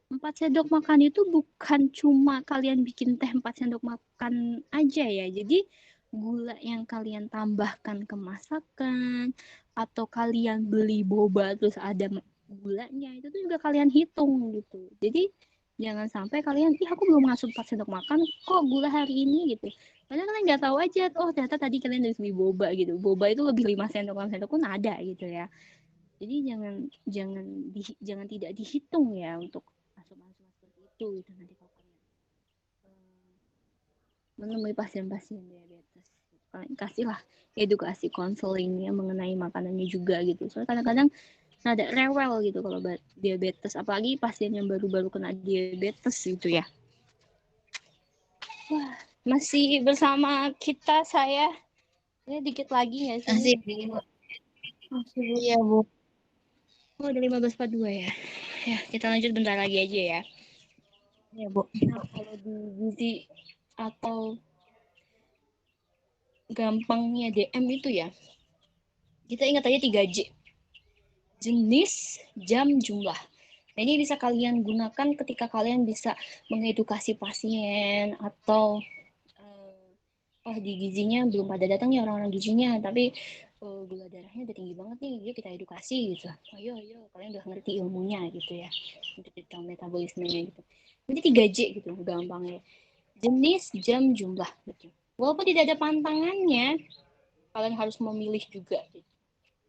4 sendok makan itu bukan cuma kalian bikin teh 4 sendok makan aja ya. Jadi gula yang kalian tambahkan ke masakan atau kalian beli boba terus ada gulanya itu tuh juga kalian hitung gitu. Jadi jangan sampai kalian, ih aku belum masuk 4 sendok makan kok gula hari ini gitu. Padahal kalian nggak tahu aja, oh ternyata tadi kalian dari beli boba gitu. Boba itu lebih 5 sendok, 6 sendok pun ada gitu ya. Jadi jangan tidak dihitung ya untuk asupan-asupan seperti itu gitu nanti kalau kalian menemui pasien-pasien diabetes. Kalian kasihlah edukasi konselingnya mengenai makanannya juga gitu. Soalnya kadang-kadang ada rewel gitu kalau diabetes, apalagi pasien yang baru-baru kena diabetes gitu ya. Wah, masih bersama kita saya. Ini dikit lagi ya sih? Masih Bu. Iya, Bu. Oh, udah 15.42 ya. Ya, kita lanjut bentar lagi aja ya. Iya, Bu. Nah, kalau di gizi atau gampangnya DM itu ya, kita ingat aja 3J. Jenis, jam, jumlah. Nah, ini bisa kalian gunakan ketika kalian bisa mengedukasi pasien atau oh di gizinya belum pada datang nih orang-orang gizinya, tapi gula darahnya udah tinggi banget nih, yuk kita edukasi gitu. Ayo, kalian udah ngerti ilmunya gitu ya, untuk detail metabolismenya gitu. Jadi 3J gitu, gampangnya. Jenis, jam, jumlah gitu. Walaupun tidak ada pantangannya, kalian harus memilih juga gitu.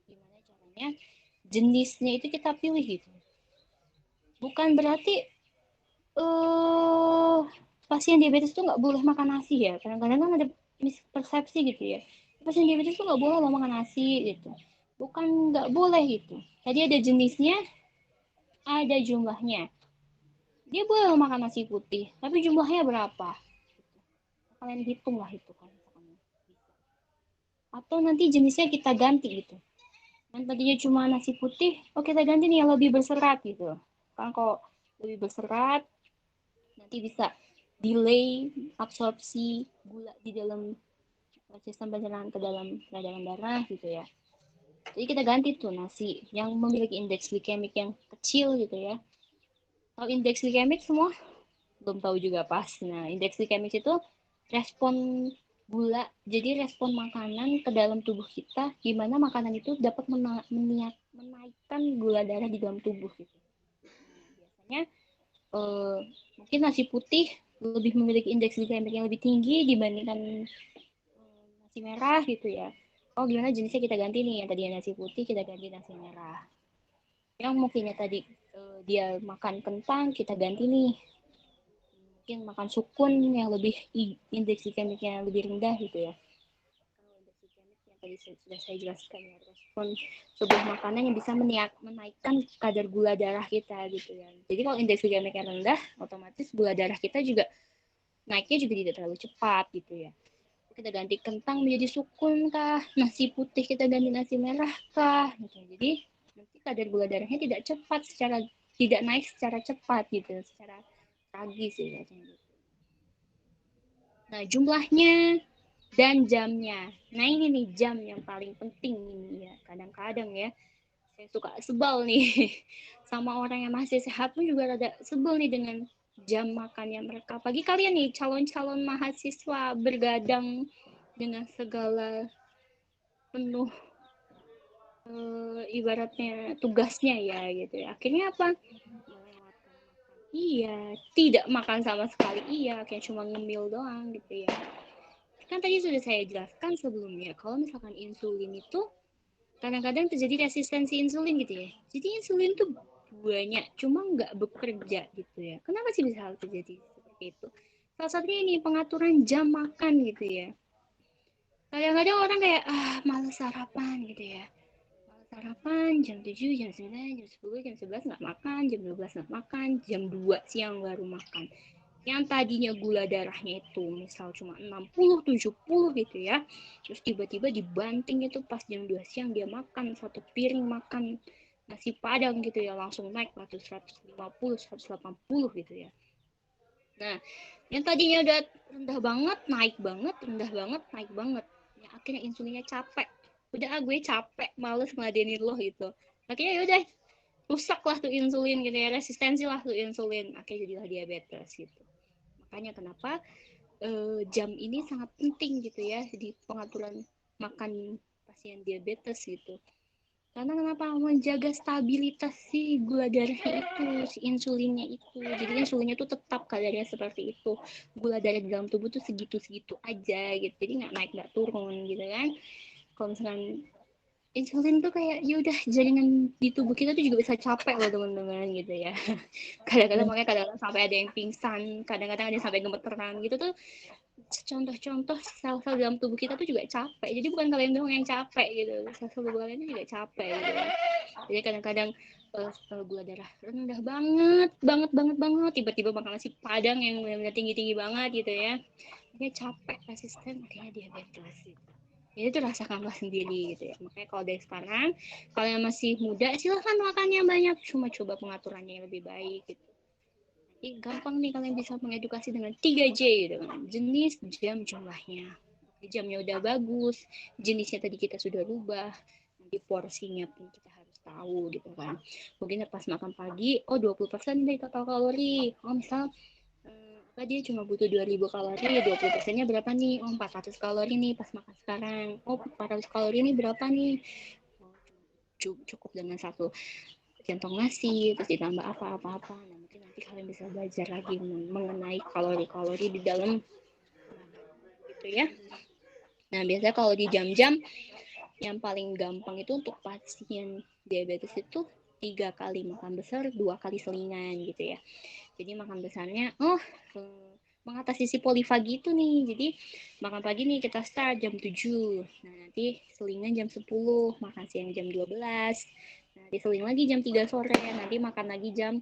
Gimana caranya? Jenisnya itu kita pilih gitu. Bukan berarti pasien diabetes itu nggak boleh makan nasi ya. Kadang-kadang kan ada mispersepsi gitu ya. Pasien diabetes itu nggak boleh loh makan nasi gitu. Bukan nggak boleh gitu. Tadi ada jenisnya, ada jumlahnya. Dia boleh loh makan nasi putih, tapi jumlahnya berapa? Kalian hitung lah itu kan. Atau nanti jenisnya kita ganti gitu. Yang tadinya cuma nasi putih, oh kita ganti nih yang lebih berserat gitu. Kan kalau lebih berserat, nanti bisa delay absorpsi gula di dalam sistem pencernaan ke dalam peredaran darah gitu ya. Jadi kita ganti tuh nasi yang memiliki indeks glikemik yang kecil gitu ya. Kalau indeks glikemik semua belum tahu juga pas. Nah, indeks glikemik itu respon gula, jadi respon makanan ke dalam tubuh kita, gimana makanan itu dapat menaikkan gula darah di dalam tubuh gitu. Nah, biasanya mungkin nasi putih lebih memiliki indeks glikemik yang lebih tinggi dibandingkan nasi merah gitu ya. Oh gimana jenisnya kita ganti nih, yang tadi nasi putih kita ganti nasi merah. Yang mungkinnya tadi dia makan kentang, kita ganti nih mungkin makan sukun yang lebih indeks glikemiknya lebih rendah gitu ya. Kalau indeks glikemik yang tadi sudah saya jelaskan ya, respon sebuah makanan yang bisa menaikkan kadar gula darah kita gitu ya. Jadi kalau indeks glikemiknya rendah, otomatis gula darah kita juga naiknya juga tidak terlalu cepat gitu ya. Kita ganti kentang menjadi sukun kah, nasi putih kita ganti nasi merah kah gitu. Jadi nanti kadar gula darahnya tidak naik secara cepat gitu, secara tragis ya gitu. Nah, jumlahnya dan jamnya. Nah, ini nih jam yang paling penting ini ya. Kadang-kadang ya saya suka sebel nih sama orang yang masih sehat pun juga rada sebel nih dengan jam makannya mereka. Pagi kalian nih calon-calon mahasiswa bergadang dengan segala penuh ibaratnya tugasnya ya gitu ya. Akhirnya apa? Melewatkan makan. Iya, tidak makan sama sekali. Iya, kayak cuma ngemil doang gitu ya. Kan tadi sudah saya jelaskan sebelumnya, kalau misalkan insulin itu kadang-kadang terjadi resistensi insulin gitu ya. Jadi insulin tuh banyak, cuma nggak bekerja gitu ya. Kenapa sih bisa hal terjadi seperti itu? Salah satunya ini pengaturan jam makan gitu ya. Kadang-kadang orang kayak malas sarapan gitu ya. Malas sarapan jam 7, jam 9, jam 10, jam 11 nggak makan, jam 12 nggak makan, jam 2 siang baru makan. Yang tadinya gula darahnya itu misal cuma 60, 70 gitu ya. Terus tiba-tiba dibanting itu pas jam 2 siang dia makan satu piring makan nasi padang gitu ya, langsung naik 150, 180 gitu ya. Nah, yang tadinya udah rendah banget, naik banget, rendah banget, naik banget. Ya, akhirnya insulinnya capek. Udah gue capek, males ngeladenin lo gitu. Akhirnya yaudah, rusak lah tuh insulin gitu ya, resistensi lah tuh insulin. Akhirnya jadilah diabetes gitu. Makanya kenapa jam ini sangat penting gitu ya di pengaturan makan pasien diabetes gitu. Karena kenapa menjaga stabilitas si gula darahnya itu, si insulinnya itu. Jadi insulinnya tuh tetap kadarnya seperti itu. Gula darah di dalam tubuh tuh segitu-segitu aja gitu. Jadi nggak naik nggak turun gitu kan. Kalau misalkan insulin tuh kayak ya udah jaringan di tubuh kita tuh juga bisa capek loh teman-teman gitu ya. Kadang-kadang makanya kadang-kadang sampai ada yang pingsan, kadang-kadang ada yang sampai gemeteran gitu tuh contoh-contoh sel-sel dalam tubuh kita tuh juga capek. Jadi bukan kalian doang yang capek gitu, sel-sel tubuh kalian tuh juga capek gitu ya. Jadi kadang-kadang gula darah rendah banget, banget, banget, banget, tiba-tiba makan nasi padang yang benar-benar tinggi-tinggi banget gitu ya. Dia capek, resisten, kayak diabetes gitu. Jadi itu rasakanlah sendiri gitu ya. Makanya kalau dari sekarang, kalau yang masih muda silahkan makannya banyak, cuma coba pengaturannya yang lebih baik gitu. Jadi gampang nih kalian bisa mengedukasi dengan 3J gitu kan. Jenis, jam, jumlahnya. Jamnya udah bagus, jenisnya tadi kita sudah rubah, nanti porsinya pun kita harus tahu gitu kan. Mungkin pas makan pagi, oh 20% dari total kalori. Oh misal dia cuma butuh 2000 kalori, 20%-nya berapa nih? Oh 400 kalori nih pas makan sekarang. Oh 400 kalori ini berapa nih? Oh, cukup dengan satu centong nasi, terus ditambah apa-apa-apa. Nah, mungkin nanti kalian bisa belajar lagi mengenai kalori-kalori di dalam gitu ya. Nah, biasanya kalau di jam-jam yang paling gampang itu untuk pasien diabetes itu 3 kali makan besar, 2 kali selingan gitu ya. Jadi makan besarnya, mengatasi si polifagi itu nih. Jadi makan pagi nih kita start jam 7. Nah, nanti selingan jam 10, makan siang jam 12. Nah, diseling lagi jam 3 sore, nanti makan lagi jam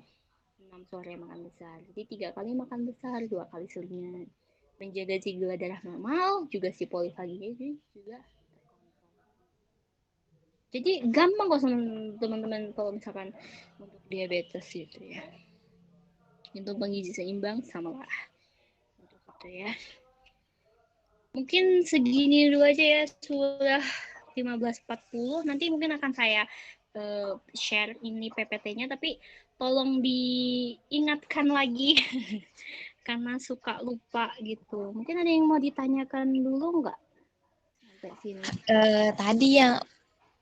6 sore makan besar. Jadi 3 kali makan besar, 2 kali selingan. Menjaga si gula darah normal, juga si polifaginya juga. Jadi gampang kok teman-teman kalau misalkan untuk diabetes gitu ya. Untuk penggizi seimbang sama lah. Untuk itu ya. Mungkin segini dulu aja ya, sudah 15.40. Nanti mungkin akan saya share ini PPT-nya, tapi tolong diingatkan lagi karena suka lupa gitu. Mungkin ada yang mau ditanyakan dulu nggak sampai sini? Tadi yang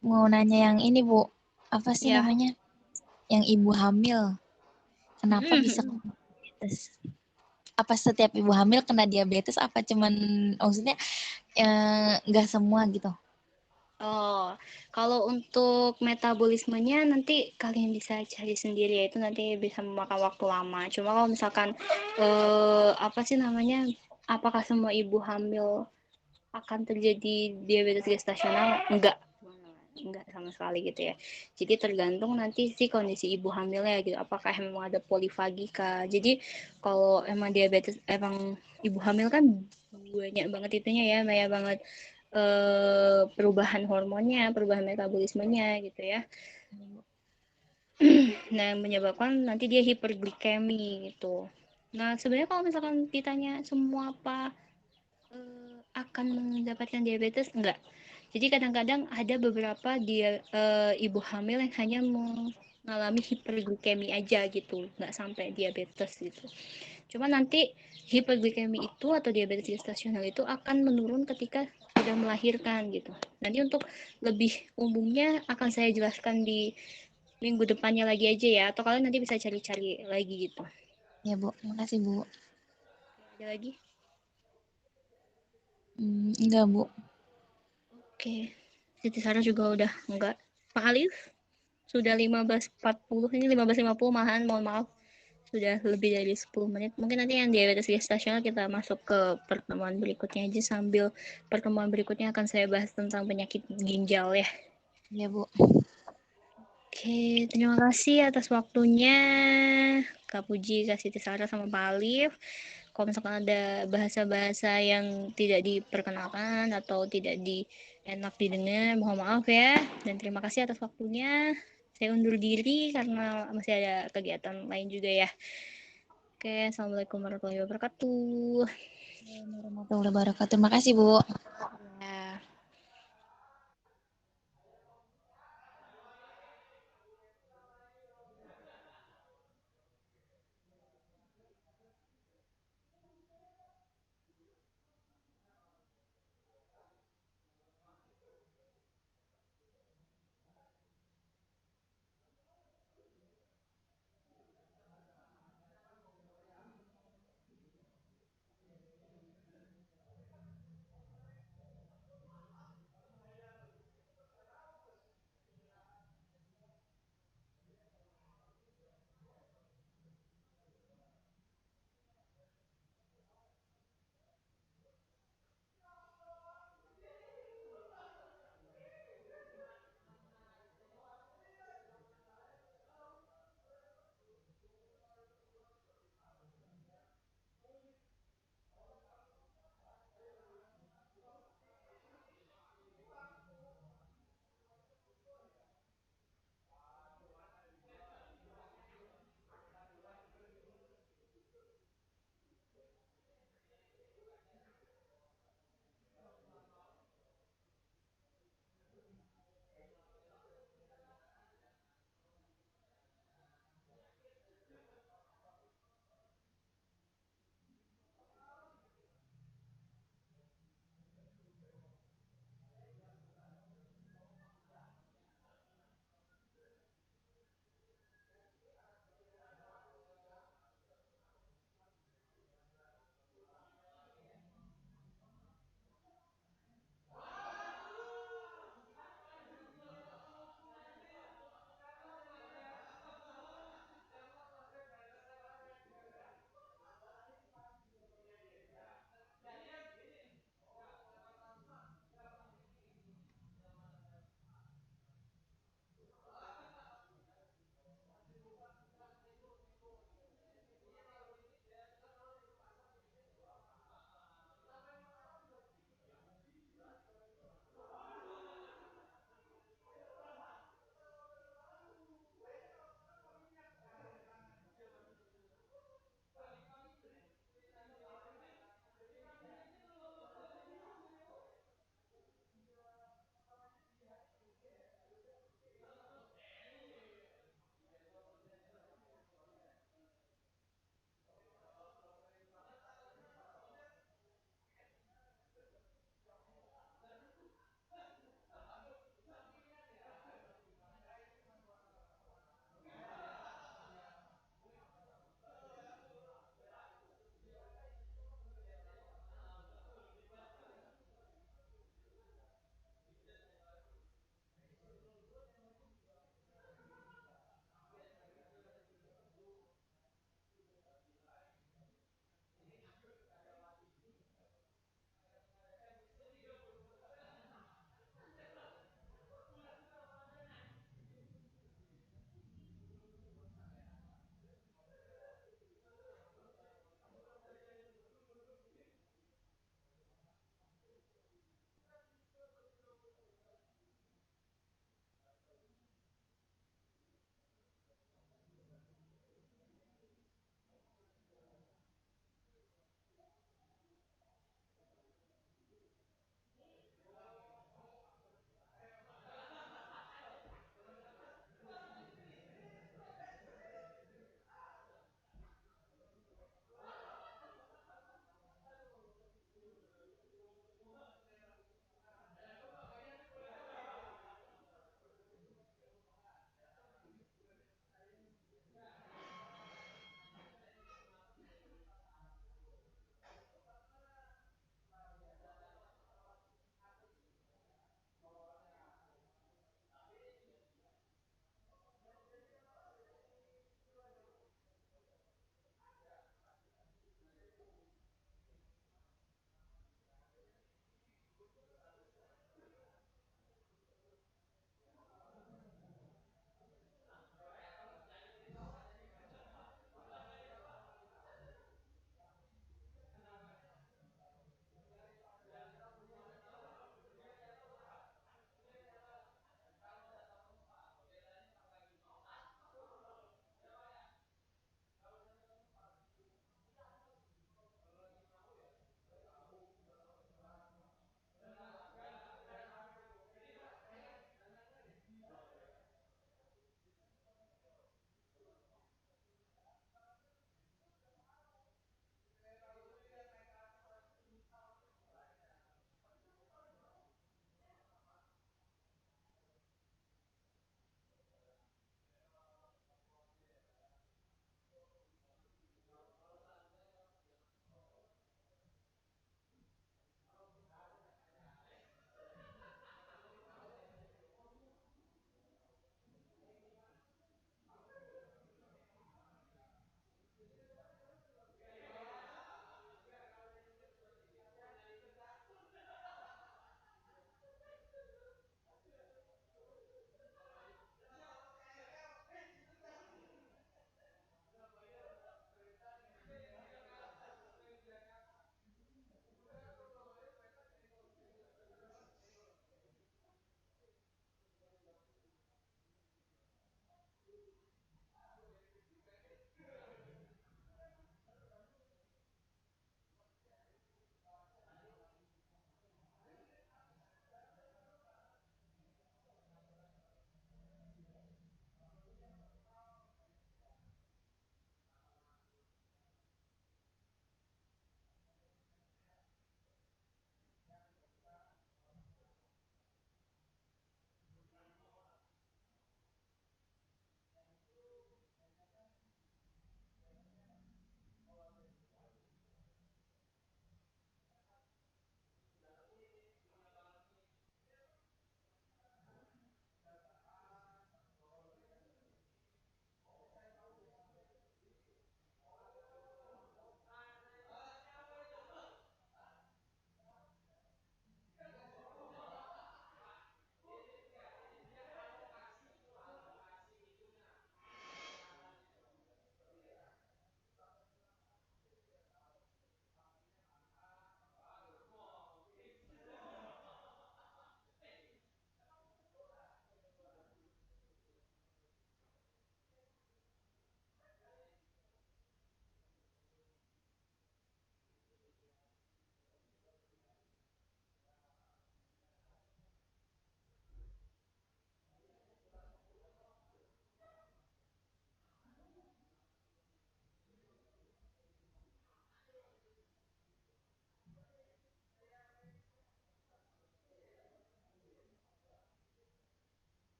mau nanya yang ini Bu, apa sih Ya. namanya? Yang ibu hamil, kenapa bisa kena diabetes? Apa setiap ibu hamil kena diabetes? Apa cuman maksudnya nggak semua gitu? Oh, kalau untuk metabolismenya nanti kalian bisa cari sendiri ya, itu nanti bisa memakan waktu lama. Cuma kalau misalkan apa sih namanya? Apakah semua ibu hamil akan terjadi diabetes gestasional? Enggak sama sekali gitu ya. Jadi tergantung nanti sih kondisi ibu hamilnya gitu. Apakah memang ada polifagika. Jadi kalau emang diabetes emang ibu hamil kan banyak banget itunya ya, banyak banget perubahan hormonnya, perubahan metabolismenya gitu ya. Nah, yang menyebabkan nanti dia hiperglikemi gitu. Nah, sebenarnya kalau misalkan ditanya semua apa akan mendapatkan diabetes, enggak. Jadi kadang-kadang ada beberapa dia ibu hamil yang hanya mengalami hiperglikemi aja gitu, nggak sampai diabetes gitu. Cuma nanti hiperglikemi itu atau diabetes gestasional itu akan menurun ketika sudah melahirkan gitu. Nanti untuk lebih umumnya akan saya jelaskan di minggu depannya lagi aja ya, atau kalian nanti bisa cari-cari lagi gitu. Ya, Bu. Makasih, Bu. Ada lagi? Enggak, Bu. Oke. Siti Sarah juga udah enggak. Pak Alif sudah 15.40, ini 15.50 malahan, mohon maaf. Sudah lebih dari 10 menit. Mungkin nanti yang diabetes gestasional kita masuk ke pertemuan berikutnya aja, sambil pertemuan berikutnya akan saya bahas tentang penyakit ginjal ya. Ya, Bu. Oke, terima kasih atas waktunya Kak Puji, Kak Siti Sarah, sama Pak Alif. Kalau misalkan ada bahasa-bahasa yang tidak diperkenalkan atau tidak enak didengar, mohon maaf ya. Dan terima kasih atas waktunya. Saya undur diri karena masih ada kegiatan lain juga ya. Oke, Assalamualaikum warahmatullahi wabarakatuh. Warahmatullahi wabarakatuh. Terima kasih, Bu.